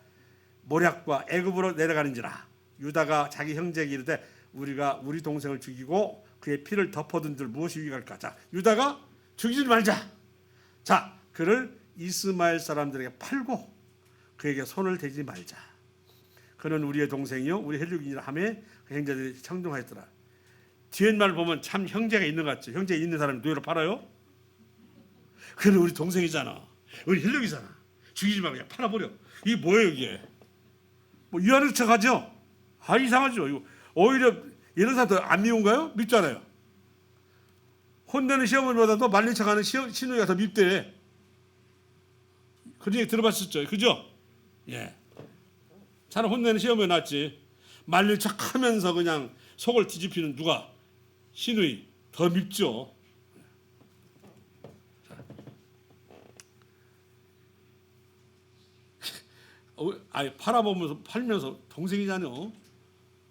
모략과 애굽으로 내려가는지라. 유다가 자기 형제에게 이르되 우리가 우리 동생을 죽이고 그의 피를 덮어둔 줄 무엇이 유익할까. 자, 유다가 죽이지 말자. 자, 그를 이스마엘 사람들에게 팔고 그에게 손을 대지 말자. 그는 우리의 동생이요 우리 혈육이니라 하며 그 형제들이 청종하였더라. 뒤에 말 보면 참 형제가 있는 것 같죠. 형제 있는 사람이 노예로 팔아요? 그는 우리 동생이잖아. 우리 혈육이잖아. 죽이지 말고 그냥 팔아버려. 이게 뭐예요 이게? 뭐 위안을 척하죠? 아 이상하죠. 이거 오히려 이런 사람 더 안 미운가요? 밉잖아요. 혼내는 시어머니보다도 말린 척하는 시누이가 더 밉대. 그런 얘기 들어봤었죠. 그죠? 예. 차라리 혼내는 시어머니 낫지. 말린 척하면서 그냥 속을 뒤집히는 누가? 시누이. 더 밉죠. 아니 팔아보면서 팔면서 동생이잖아.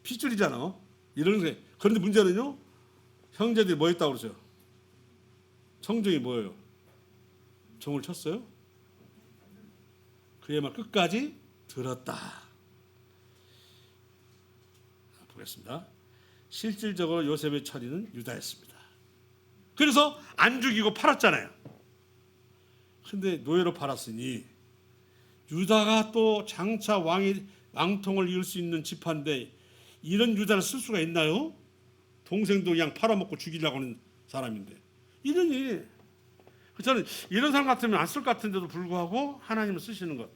핏줄이잖아. 이런 게. 그런데 문제는요. 형제들이 뭐 했다고 그러죠? 청종이 뭐예요? 종을 쳤어요? 그의 말 끝까지 들었다. 보겠습니다. 실질적으로 요셉의 처리는 유다였습니다. 그래서 안 죽이고 팔았잖아요. 근데 노예로 팔았으니 유다가 또 장차 왕통을 이을 수 있는 지파인데 이런 유다를 쓸 수가 있나요? 동생도 그냥 팔아먹고 죽이려고 하는 사람인데 이러니 저는 이런 사람 같으면 안 쓸 것 같은데도 불구하고 하나님을 쓰시는 것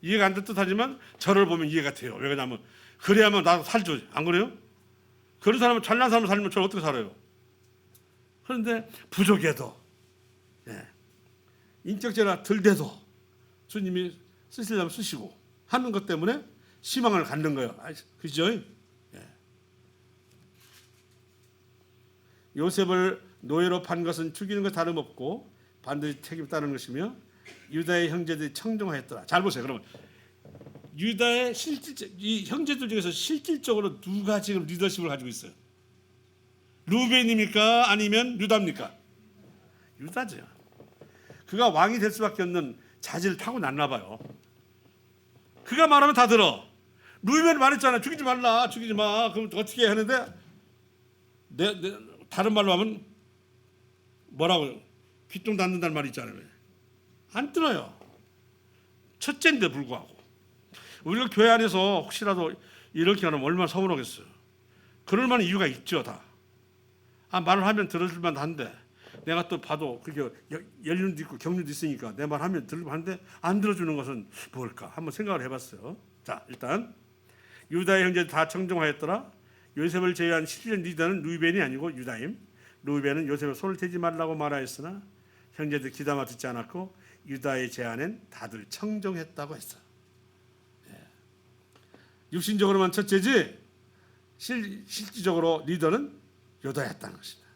이해가 안 될 듯하지만 저를 보면 이해가 돼요. 왜 그러냐면 그래야만 나도 살죠. 안 그래요? 그런 사람은 잘난 사람을 살면 저를 어떻게 살아요? 그런데 부족해도 인격제가 덜 돼도 주님이 쓰시려면 쓰시고 하는 것 때문에 희망을 갖는 거예요. 그죠? 예. 요셉을 노예로 판 것은 죽이는 것 다름없고 반드시 책임이 따르는 것이며 유다의 형제들이 청종하였더라. 잘 보세요. 그러면 유다의 이 형제들 중에서 실질적으로 누가 지금 리더십을 가지고 있어요? 루벤입니까? 아니면 유다입니까? 유다죠. 그가 왕이 될 수밖에 없는 자질을 타고났나 봐요. 그가 말하면 다 들어. 루벤이 말했잖아. 죽이지 말라. 죽이지 마. 그럼 어떻게 해야 하는데 다른 말로 하면 뭐라고요? 귀뚱 닫는다는 말이 있잖아요. 안 들어요. 첫째인데 불구하고. 우리가 교회 안에서 혹시라도 이렇게 하면 얼마나 서운하겠어요. 그럴 만한 이유가 있죠. 다. 말을 하면 들어줄 만한데 내가 또 봐도 그게 연륜도 있고 경륜도 있으니까 내 말 하면 들으면 하는데 안 들어주는 것은 뭘까? 한번 생각을 해봤어요. 자, 일단 유다의 형제들 다 청종하였더라. 요셉을 제외한 실질적 리더는 루벤이 아니고 유다임. 루벤은 요셉을 손을 대지 말라고 말하였으나 형제들 귀담아 듣지 않았고 유다의 제안엔 다들 청종했다고 했어. 육신적으로만 첫째지 실질적으로 리더는 유다였다는 것입니다.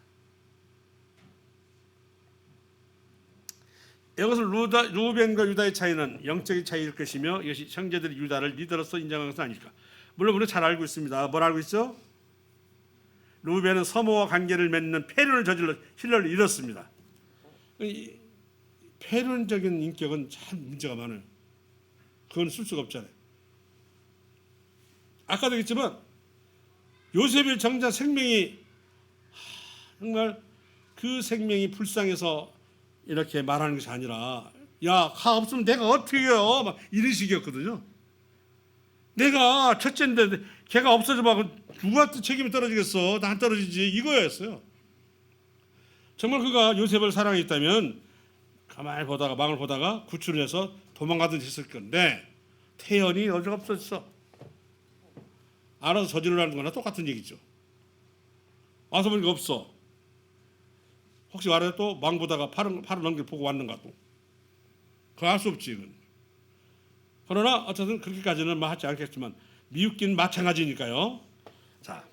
이것은 루벤과 유다의 차이는 영적인 차이일 것이며 이것이 형제들이 유다를 리더로서 인정한 것은 아닐까. 물론 우리는 잘 알고 있습니다. 뭘 알고 있죠? 루벤은 서모와 관계를 맺는 패륜을 저질러 힐러를 잃었습니다. 이 패륜적인 인격은 참 문제가 많아요. 그건 쓸 수가 없잖아요. 아까도 얘기했지만 요셉의 정작 생명이 정말 그 생명이 불쌍해서 이렇게 말하는 것이 아니라 야, 가 없으면 내가 어떻게 해요? 막 이런 식이었거든요. 내가 첫째인데 걔가 없어져봐 누구한테 책임이 떨어지겠어? 나 안 떨어지지 이거였어요. 정말 그가 요셉을 사랑했다면 가만히 보다가 망을 보다가 구출을 해서 도망가듯 했을 건데 태연이 어디가 없었어. 알아서 저지르라는 거나 똑같은 얘기죠. 와서 보니까 없어. 혹시 말해 또 망 보다가 팔을 넘길 보고 왔는가 또. 그거 알 수 없지. 이건. 그러나 어쨌든 그렇게까지는 하지 않겠지만 미웃긴 마찬가지니까요. 자,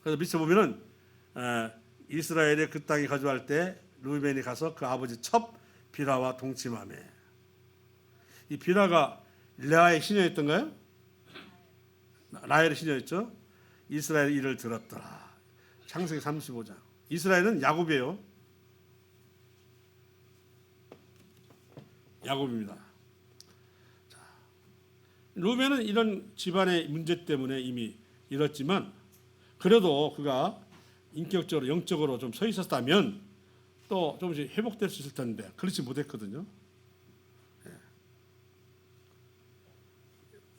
그래서 밑에 보면은 이스라엘의 그 땅이 거주할 때 루벤이 가서 그 아버지 첩 비라와 동침하며. 이 비라가 레아의 시녀였던가요? 라헬의 시녀였죠. 이스라엘 일을 들었더라. 창세기 35장. 이스라엘은 야곱이에요. 야곱입니다. 루벤은 이런 집안의 문제 때문에 이미 잃었지만 그래도 그가 인격적으로 영적으로 좀 서 있었다면 또 조금씩 회복될 수 있을 텐데 그렇지 못했거든요.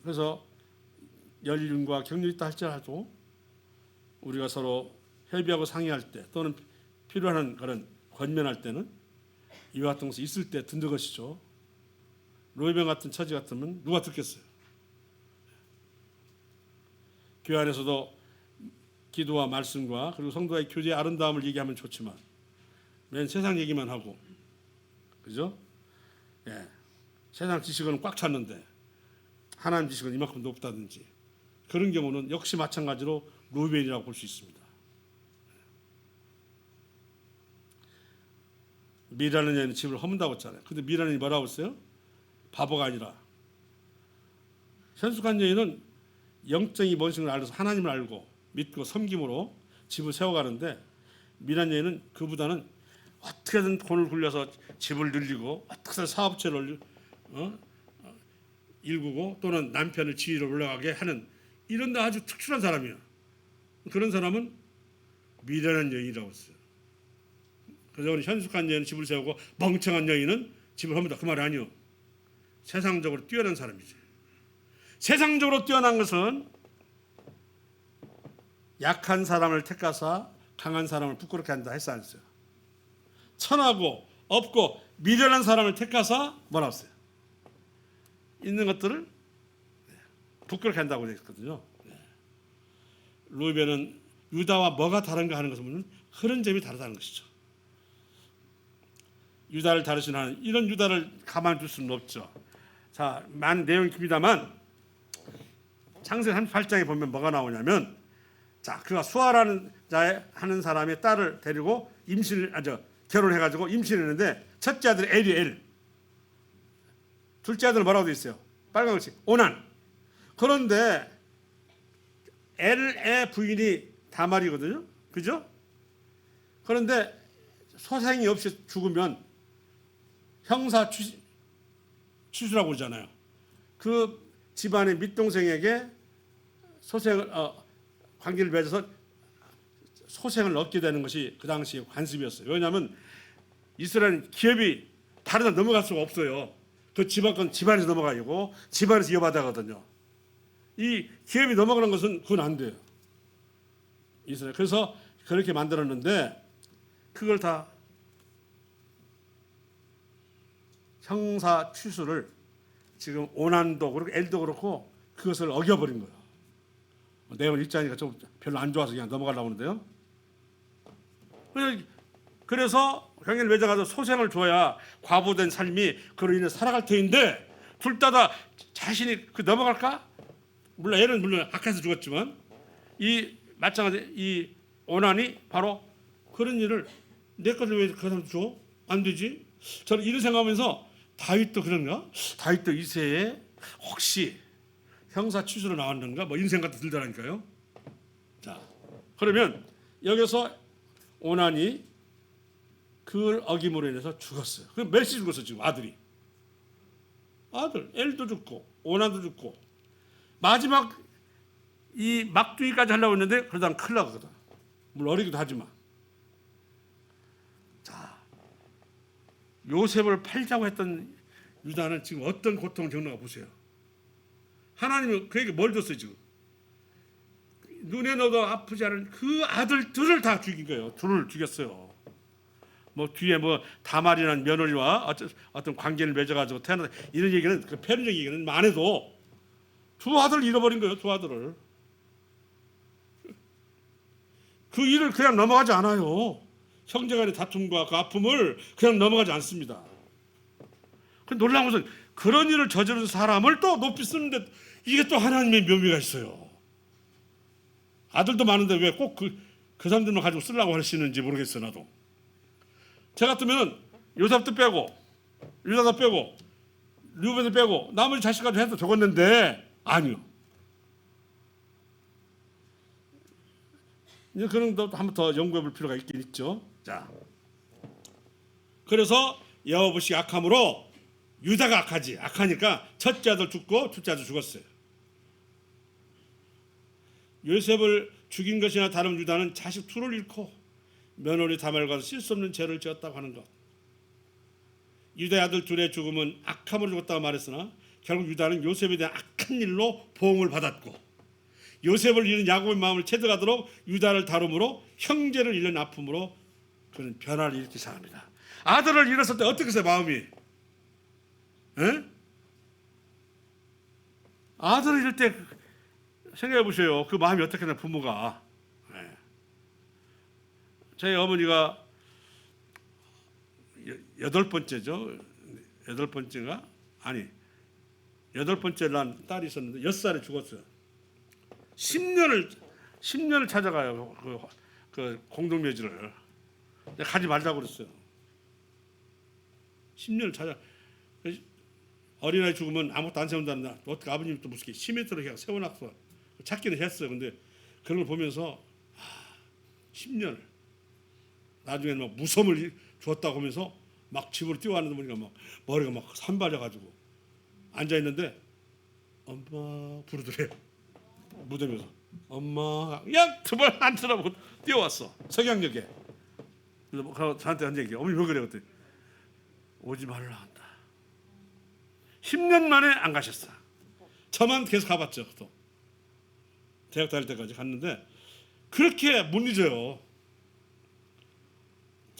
그래서 연륜과 격려 있다 할지라도 우리가 서로 협의하고 상의할 때 또는 필요한 그런 권면할 때는 이와 같은 것이 있을 때 듣는 것이죠. 루벤 같은 처지 같으면 누가 듣겠어요? 교회 안에서도 기도와 말씀과 그리고 성도의 교제의 아름다움을 얘기하면 좋지만 맨 세상 얘기만 하고, 그죠? 예, 세상 지식은 꽉 찼는데 하나님 지식은 이만큼 높다든지 그런 경우는 역시 마찬가지로 루벤이라고 볼 수 있습니다. 미라는 여인은 집을 허문다고 했잖아요. 근데 미라는 여인이 뭐라고 했어요? 바보가 아니라 현숙한 여인은 영적이 뭔지를 알아서 하나님을 알고 믿고 섬김으로 집을 세워가는데 미란 여인은 그보다는 어떻게든 돈을 굴려서 집을 늘리고 어떻게든 사업체를 일구고 또는 남편을 지위로 올라가게 하는 이런 데 아주 특출한 사람이에요. 그런 사람은 미련한 여인이라고 했어요. 그래서 현숙한 여인은 집을 세우고 멍청한 여인은 집을 허문다. 그 말이 아니요. 세상적으로 뛰어난 사람이지. 세상적으로 뛰어난 것은 약한 사람을 택하사 강한 사람을 부끄럽게 한다 했어 안 했어요? 천하고 없고 미련한 사람을 택하사 뭐라고 했어요? 있는 것들을 부끄럽게 한다고 했거든요. 루벤은 유다와 뭐가 다른가 하는 것을 보면 그런 점이 다르다는 것이죠. 유다를 다루신 하나님, 이런 유다를 가만히 둘 수는 없죠. 자, 많은 내용이 깁니다만 창세기 38장에 보면 뭐가 나오냐면, 자, 그가 수아라는 자의 하는 사람의 딸을 데리고 결혼해가지고 임신했는데 첫째 아들이 엘이 엘, 둘째 아들은 뭐라고 돼 있어요? 빨간글씨 오난. 그런데 엘의 부인이 다말이거든요, 그죠? 그런데 소생이 없이 죽으면 형사 취수라고 그러잖아요. 그 집안의 밑동생에게 관계를 맺어서 소생을 얻게 되는 것이 그 당시 관습이었어요. 왜냐하면 이스라엘은 기업이 다른 데 넘어갈 수가 없어요. 그 집안 건 집안에서 넘어가고 집안에서 이어받아가거든요. 이 기업이 넘어가는 것은 그건 안 돼요. 이스라엘. 그래서 그렇게 만들었는데 그걸 다 형사 취수를 지금 오난도 그렇고 엘도 그렇고 그것을 어겨버린 거예요. 내용을 읽자니까 좀 별로 안 좋아서 그냥 넘어가려고 하는데요. 그래서 경계를 맺어가지고 소생을 줘야 과부된 삶이 그로 인해 살아갈 터인데 둘 다 자신이 넘어갈까? 물론 애는 물론 악해서 죽었지만 마찬가지 이 오난이 바로 그런 일을 내 것을 왜 그 사람 줘? 안 되지? 저는 이런 생각하면서 다윗도 그런가? 다윗도 이새에 혹시 형사 취수로 나왔는가? 뭐 이런 생각도 들더라니까요. 자, 그러면 여기서 오난이 그걸 어김으로 인해서 죽었어요. 그럼 몇 시 죽었어 지금 아들이? 아들 엘도 죽고 오난도 죽고 마지막 이 막둥이까지 하려고 했는데 그러다 큰일 나거든. 물론 어리기도 하지만. 자, 요셉을 팔자고 했던 유다는 지금 어떤 고통을 겪는가 보세요. 하나님은 그에게 뭘 줬어요 지금? 눈에 넣어도 아프지 않은 그 아들들을 다 죽인 거예요. 둘을 죽였어요. 뭐 뒤에 뭐 다말이라는 며느리와 어떤 관계를 맺어가지고 태어나다 이런 얘기는 그 편의적 얘기는 안 해도 두 아들을 잃어버린 거예요. 두 아들을. 그 일을 그냥 넘어가지 않아요. 형제간의 다툼과 그 아픔을 그냥 넘어가지 않습니다. 그 놀라운 것은 그런 일을 저지른 사람을 또 높이 쓰는데 이게 또 하나님의 묘미가 있어요. 아들도 많은데 왜 꼭 그 사람들만 가지고 쓰려고 하시는지 모르겠어요. 나도. 저 같으면 요셉도 빼고 유다도 빼고 르우벤도 빼고 나머지 자식까지 해도 적었는데 아니요. 이제 그런 것도 한 번 더 연구해 볼 필요가 있긴 있죠. 자, 그래서 여호봇이 악함으로 유다가 악하지. 악하니까 첫째 아들 죽고 둘째 아들 죽었어요. 요셉을 죽인 것이나 다른 유다는 자식 둘을 잃고 며느리 다말과도 씻을 수 없는 죄를 지었다고 하는 것. 유다의 아들 둘의 죽음은 악함으로 죽었다고 말했으나 결국 유다는 요셉에 대한 악한 일로 보응을 받았고, 요셉을 잃은 야곱의 마음을 채득하도록 유다를 다룸으로 형제를 잃는 아픔으로 그는 변화를 일으키기 시작합니다. 아들을 잃었을 때 어떻게 했어요, 마음이? 에? 아들을 잃을 때 생각해 보세요. 그 마음이 어떻게 되나, 부모가. 네. 저희 어머니가 8번째죠. 8번째가 아니 8번째 난 딸이 있었는데 6살에 죽었어요. 10년을 찾아가요. 그 공동묘지를. 가지 말자고 그랬어요. 10년을 찾아. 어린아이 죽으면 아무것도 안 세운다는, 어떻게 아버님이 또 무슨 시멘트로 그냥 세워놨어. 찾기는 했어요. 근데 그런 걸 보면서 10년을 나중에는 막 무섬을 주었다고 하면서 막 집으로 뛰어가는 보니까 막 머리가 막 산발려가지고 앉아 있는데 엄마 부르더래요. 무덤에서 엄마, 야, 두 번 안 쳐다보고 뛰어왔어. 석양역에. 그래서 저한테 한 얘기, 어머니 왜 그래? 그랬더니 오지 말라 한다. 10년 만에 안 가셨어. 저만 계속 가봤죠. 또 대학 다닐 때까지 갔는데 그렇게 못 잊어요.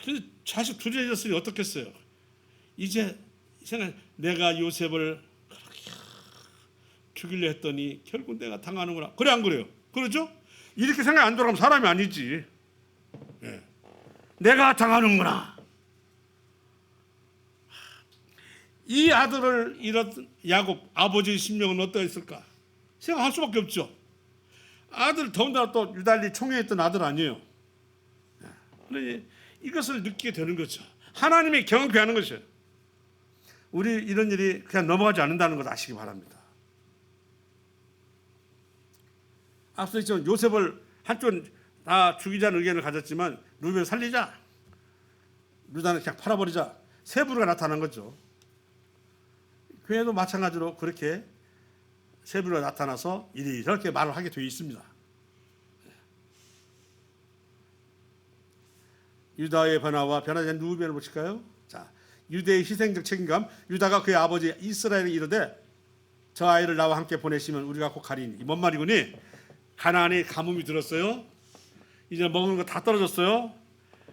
근데 자식 둘이 잊었으니 어떻겠어요? 이제 생각, 내가 요셉을 그렇게 죽이려 했더니 결국 내가 당하는구나. 그래 안 그래요? 그렇죠? 이렇게 생각 안 돌아가면 사람이 아니지. 네. 내가 당하는구나. 이 아들을 잃었던 야곱 아버지의 심령은 어떠했을까? 생각할 수밖에 없죠. 아들, 더군다나 또 유달리 총회했던 아들 아니에요. 그러니 이것을 느끼게 되는 거죠. 하나님이 경배하는 것이에요. 우리 이런 일이 그냥 넘어가지 않는다는 걸 아시기 바랍니다. 앞서 있지만 요셉을 한쪽은 다 죽이자는 의견을 가졌지만 루벤을 살리자, 유다는 그냥 팔아버리자, 세 부류가 나타난 거죠. 교회도 마찬가지로 그렇게 세 부류가 나타나서 이렇게 말을 하게 되어 있습니다. 유다의 변화와 변화된 루벤을 보실까요? 자, 유대의 희생적 책임감. 유다가 그의 아버지 이스라엘에 이르되 저 아이를 나와 함께 보내시면 우리가 곧 가리니. 뭔 말이구니? 가나안에 가뭄이 들었어요. 이제 먹는 거 다 떨어졌어요.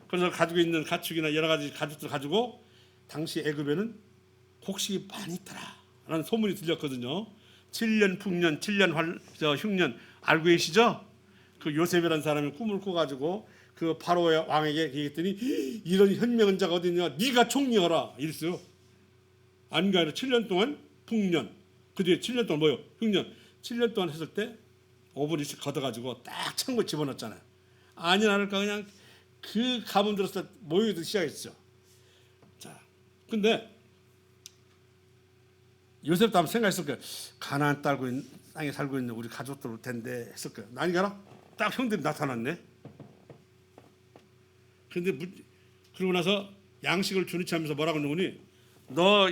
그래서 가지고 있는 가축이나 여러 가지 가축들 가지고 당시 애굽에는 곡식이 많이 있더라라는 소문이 들렸거든요. 7년 풍년, 7년 흉년 알고 계시죠? 그 요셉이라는 사람이 꿈을 꿔가지고 그 바로의 왕에게 얘기했더니 이런 현명한 자가 어디 있냐? 네가 총리하라 이랬어요. 아닌가 아니라 7년 동안 풍년, 그 뒤에 7년 동안 뭐요? 흉년. 7년 동안 했을 때 5분씩 걷어가지고 딱 창고에 집어넣었잖아요. 아니나 다를까 그냥 그 가뭄 들었을 때 모이기 시작했죠. 자, 근데 요셉도 한번 생각했을 거예요. 가나안 땅에 살고 있는 우리 가족들 올 텐데 했을 거예요. 아니가라? 딱 형들이 나타났네. 그런데 그러고 나서 양식을 주니치 하면서 뭐라고 그러더니 너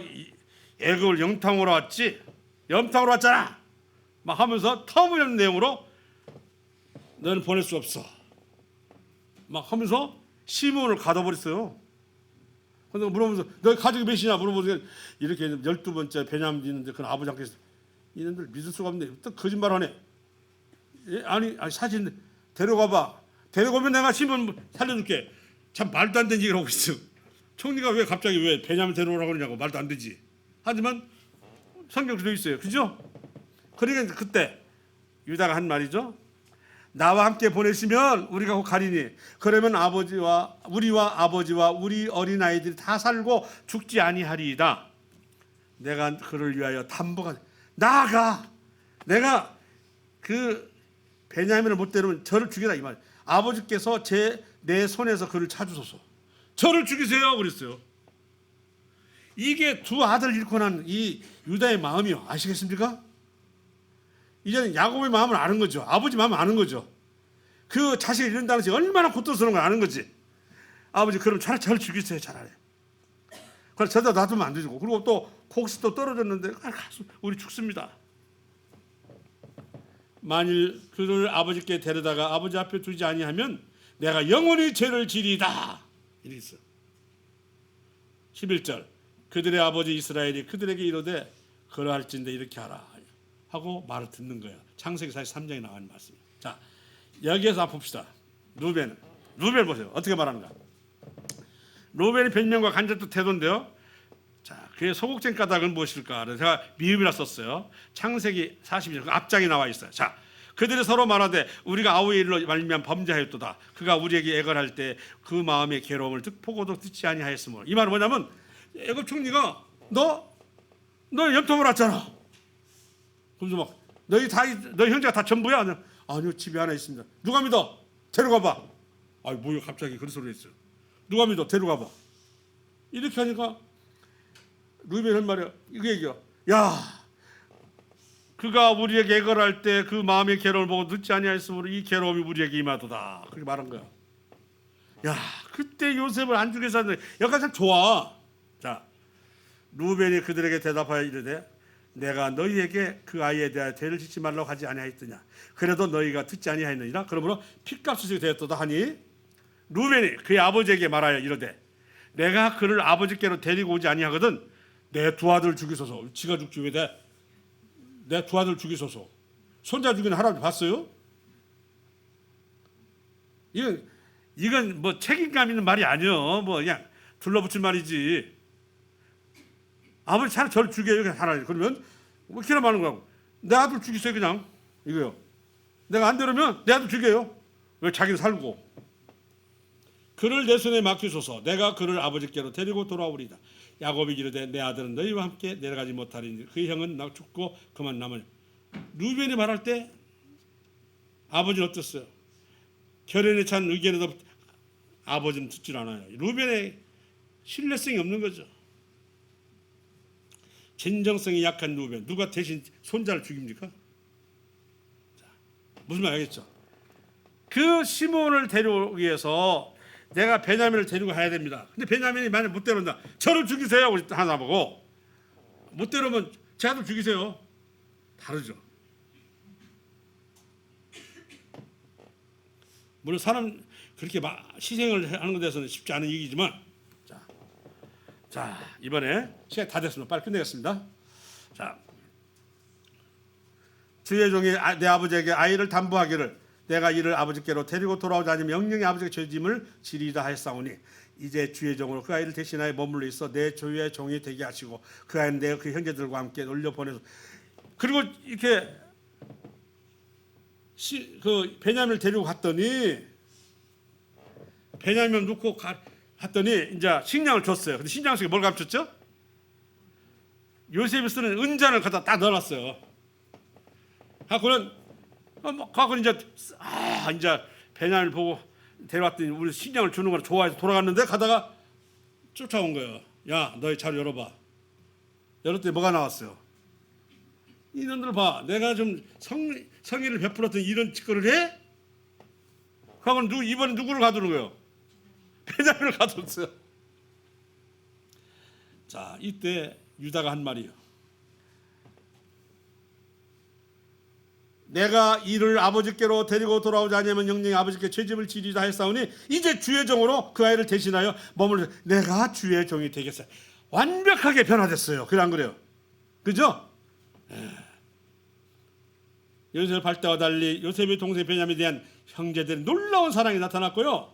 애굽을 영탕으로 왔지? 영탕으로 왔잖아. 막 하면서 터무니없는 내용으로 너는 보낼 수 없어. 막 하면서 시몬을 가둬버렸어요. 그래서 물어보면서 너 가족이 몇이냐 물어보니까 이렇게 12번째 베냐민이 있는데 그건 아버지 함께서 이놈들 믿을 수가 없네. 또 거짓말하네. 아니 사실 데려가봐. 데려가면 내가 시몬 살려줄게. 참 말도 안 되는 얘기를 하고 있어. 총리가 왜 갑자기 왜 베냐민 데려오라고 그러냐고. 말도 안 되지. 하지만 성경 되어 있어요. 그죠? 그러니까 그때 유다가 한 말이죠. 나와 함께 보내시면 우리가 곧 가리니 그러면 우리와 아버지와 우리 어린아이들이 다 살고 죽지 아니하리이다. 내가 그를 위하여 담보가 나아가 내가 그 베냐민을 못 데려오면 저를 죽이라 이 말. 아버지께서 내 손에서 그를 찾으소서. 저를 죽이세요 그랬어요. 이게 두 아들 잃고 난 이 유다의 마음이요. 아시겠습니까? 이제는 야곱의 마음을 아는 거죠. 아버지 마음을 아는 거죠. 그 자식을 잃는다는 것이 얼마나 고통스러운 걸 아는 거지. 아버지 그럼 차라리 저를 죽이세요. 차라리. 그럼 저다 놔두면 안 되고. 그리고 또 혹시 또 떨어졌는데 우리 죽습니다. 만일 그를 아버지께 데려다가 아버지 앞에 두지 아니하면 내가 영원히 죄를 지리다. 이렇게 있어. 11절 그들의 아버지 이스라엘이 그들에게 이르되 그러할진대 이렇게 하라 하고 말을 듣는 거예요. 창세기 43장에 나가는 말씀이에요. 자, 여기에서 한번 봅시다. 루벤 보세요. 어떻게 말하는가. 루벤이 변명과 간접적 태도인데요. 자, 그의 소곡쟁 까닭은 무엇일까? 그래서 제가 미음이라 썼어요. 창세기 42장 앞장에 나와 있어요. 자, 그들이 서로 말하되 우리가 아우의 일로 말미암아 범죄하였도다. 그가 우리에게 애걸할 때 그 마음의 괴로움을 보고도 듣지 아니하였으므로. 이 말은 뭐냐면 애굽 총리가 너 염통을 왔잖아. 그래서 막 너희 형제가 다 전부야? 아니요 집에 하나 있습니다. 누가 믿어? 데려가 봐. 아이 뭐야 갑자기 그런 소리 했어요. 누가 믿어? 데려가 봐. 이렇게 하니까 루벤이 한 말이야. 이거 얘기야. 야, 그가 우리에게 애걸할 때 그 마음의 괴로움을 보고 듣지 아니하였으므로 이 괴로움이 우리에게 임하도다. 그렇게 말한 거야. 야, 그때 요셉을 안 죽여서 하는데 여기까지 참 좋아. 자, 루벤이 그들에게 대답하여 이르되 내가 너희에게 그 아이에 대하여 죄를 짓지 말라고 하지 아니하였더냐. 그래도 너희가 듣지 아니하였느니라. 그러므로 핏값이 되었도다 하니 루벤이 그의 아버지에게 말하여 이르되 내가 그를 아버지께로 데리고 오지 아니하거든 내 두 아들 죽이소서. 지가 죽지 왜 내 두 아들 죽이소서. 손자 죽이는 할아버지 봤어요? 이건 뭐 책임감 있는 말이 아니요. 뭐 그냥 둘러붙일 말이지. 아버지 차라리 저를 죽여요. 하나님. 그러면 뭐 이렇게 말하는 거고. 내 아들 죽이세요 그냥. 이거요. 내가 안 되려면 내 아들 죽여요. 왜 자기는 살고. 그를 내 손에 맡기소서. 내가 그를 아버지께로 데리고 돌아오리다. 야곱이 이르되 내 아들은 너희와 함께 내려가지 못하리니 그 형은 나 죽고 그만 남으니. 루벤이 말할 때 아버지는 어땠어요? 결연에 찬 의견에도 아버지는 듣질 않아요. 루벤의 신뢰성이 없는 거죠. 진정성이 약한 루벤. 누가 대신 손자를 죽입니까? 자, 무슨 말 알겠죠? 그 시몬을 데려오기 위해서 내가 베냐민을 데리고 가야 됩니다. 근데 베냐민이 만약 못 데려온다. 저를 죽이세요. 하나 보고 못 데려오면 제 아들 죽이세요. 다르죠. 물론 사람 그렇게 희생을 하는 것에서는 쉽지 않은 얘기지만 자 이번에 시간이 다 됐습니다. 빨리 끝내겠습니다. 자, 주의 종이 내 아버지에게 아이를 담보하기를 내가 이를 아버지께로 데리고 돌아오지 않으면 영영이 아버지가 죄짐을 지리다 하였사오니 이제 주의 종으로 그 아이를 대신하여 머물러 있어 내 주의 종이 되게 하시고 그 아이는 내가 그 형제들과 함께 놀려 보내서 그리고 이렇게 그 베냐민을 데리고 갔더니 베냐민을 놓고 갔더니 이제 식량을 줬어요. 근데 식량 속에 뭘 감췄죠? 요셉이 쓰는 은잔을 갖다 딱 넣어놨어요. 갖고는 이제 베냐민을 보고 데려왔더니 우리 식량을 주는 걸 좋아해서 돌아갔는데 가다가 쫓아온 거예요. 야, 너희 자료 열어봐. 열었더니 뭐가 나왔어요? 이놈들 봐. 내가 좀 성의를 베풀었더니 이런 짓거리를 해? 그러면 이번에 누구를 가두는 거예요? 베냐민을 가뒀어요. 자, 이때 유다가 한 말이에요. 내가 이를 아버지께로 데리고 돌아오지 않으면 영영이 아버지께 죄짐을 지리다 했사오니 이제 주의 종으로 그 아이를 대신하여 머물러 내가 주의 종이 되겠어요. 완벽하게 변화됐어요. 그래 안 그래요? 그죠? 요셉 할 때와 달리 요셉의 동생 베냐민에 대한 형제들의 놀라운 사랑이 나타났고요.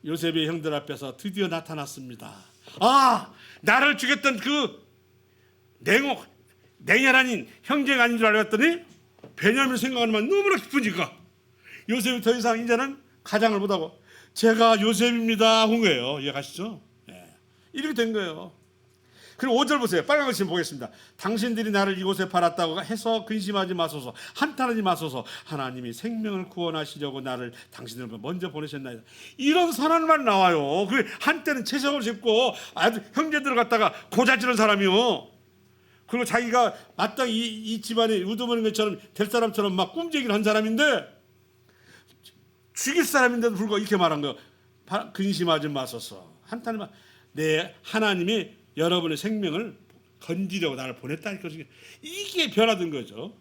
요셉의 형들 앞에서 드디어 나타났습니다. 아, 나를 죽였던 그 냉혈한 형제가 아닌 줄 알았더니 베냐민 생각하면 너무나 기쁘니까 요셉이 더 이상 이제는 가장을 못하고 제가 요셉입니다 한 거예요. 이해가시죠? 네. 이렇게 된 거예요. 그리고 5절 보세요. 빨간 거 지금 보겠습니다. 당신들이 나를 이곳에 팔았다고 해서 근심하지 마소서. 한탄하지 마소서. 하나님이 생명을 구원하시려고 나를 당신들 먼저 보내셨나이다. 이런 선언만 나와요. 그 한때는 채석을 짚고 아주 형제들을 갖다가 고자지는 사람이요. 그리고 자기가 마땅히 이 집안에 우두머린 것처럼 될 사람처럼 막 꿈쟁이를 한 사람인데 죽일 사람인데도 불구하고 이렇게 말한 거예요. 근심하지 마소서. 한탄을 내 하나님이 여러분의 생명을 건지려고 나를 보냈다니까. 이게 변화된 거죠.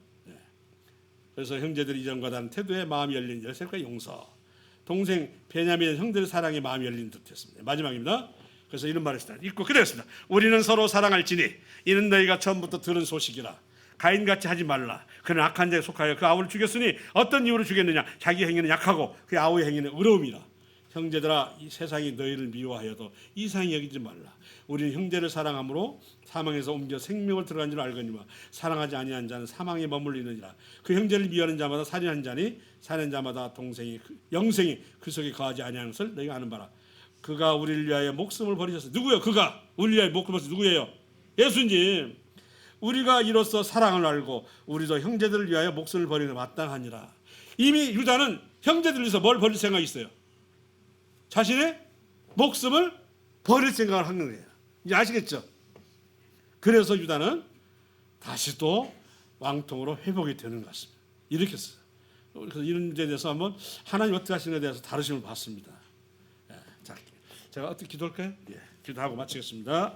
그래서 형제들이 이전과 다른 태도에 마음이 열린 열쇠과 용서, 동생 베냐민 형들의 사랑에 마음이 열린 듯했습니다. 마지막입니다. 그래서 이런 말을 읽고 그랬습니다. 우리는 서로 사랑할지니 이는 너희가 처음부터 들은 소식이라. 가인같이 하지 말라. 그는 악한 자에 속하여 그 아우를 죽였으니 어떤 이유로 죽였느냐. 자기 행위는 약하고 그 아우의 행위는 의로움이라. 형제들아 이 세상이 너희를 미워하여도 이상히 여기지 말라. 우리는 형제를 사랑함으로 사망에서 옮겨 생명을 들어간 줄 알거니와 사랑하지 아니한 자는 사망에 머물리느니라. 그 형제를 미워하는 자마다 살인한 자니 살인 자마다 동생이 영생이 그 속에 거하지 아니하는 것을 너희가 아는 바라. 그가 우리를 위하여 목숨을 버리셨어. 누구예요? 그가 우리를 위하여 목숨을 버리셨어. 누구예요? 예수님. 우리가 이로써 사랑을 알고 우리도 형제들을 위하여 목숨을 버리는 마땅하니라. 이미 유다는 형제들을 위해서 뭘 버릴 생각이 있어요? 자신의 목숨을 버릴 생각을 하는 거예요. 이제 아시겠죠? 그래서 유다는 다시 또 왕통으로 회복이 되는 것 같습니다. 이렇게 했어요. 그래서 이런 문제에 대해서 한번 하나님 어떻게 하시는 데 대해서 다루심을 봤습니다. 자, 제가 어떻게 기도할까요? 예, 기도하고 마치겠습니다.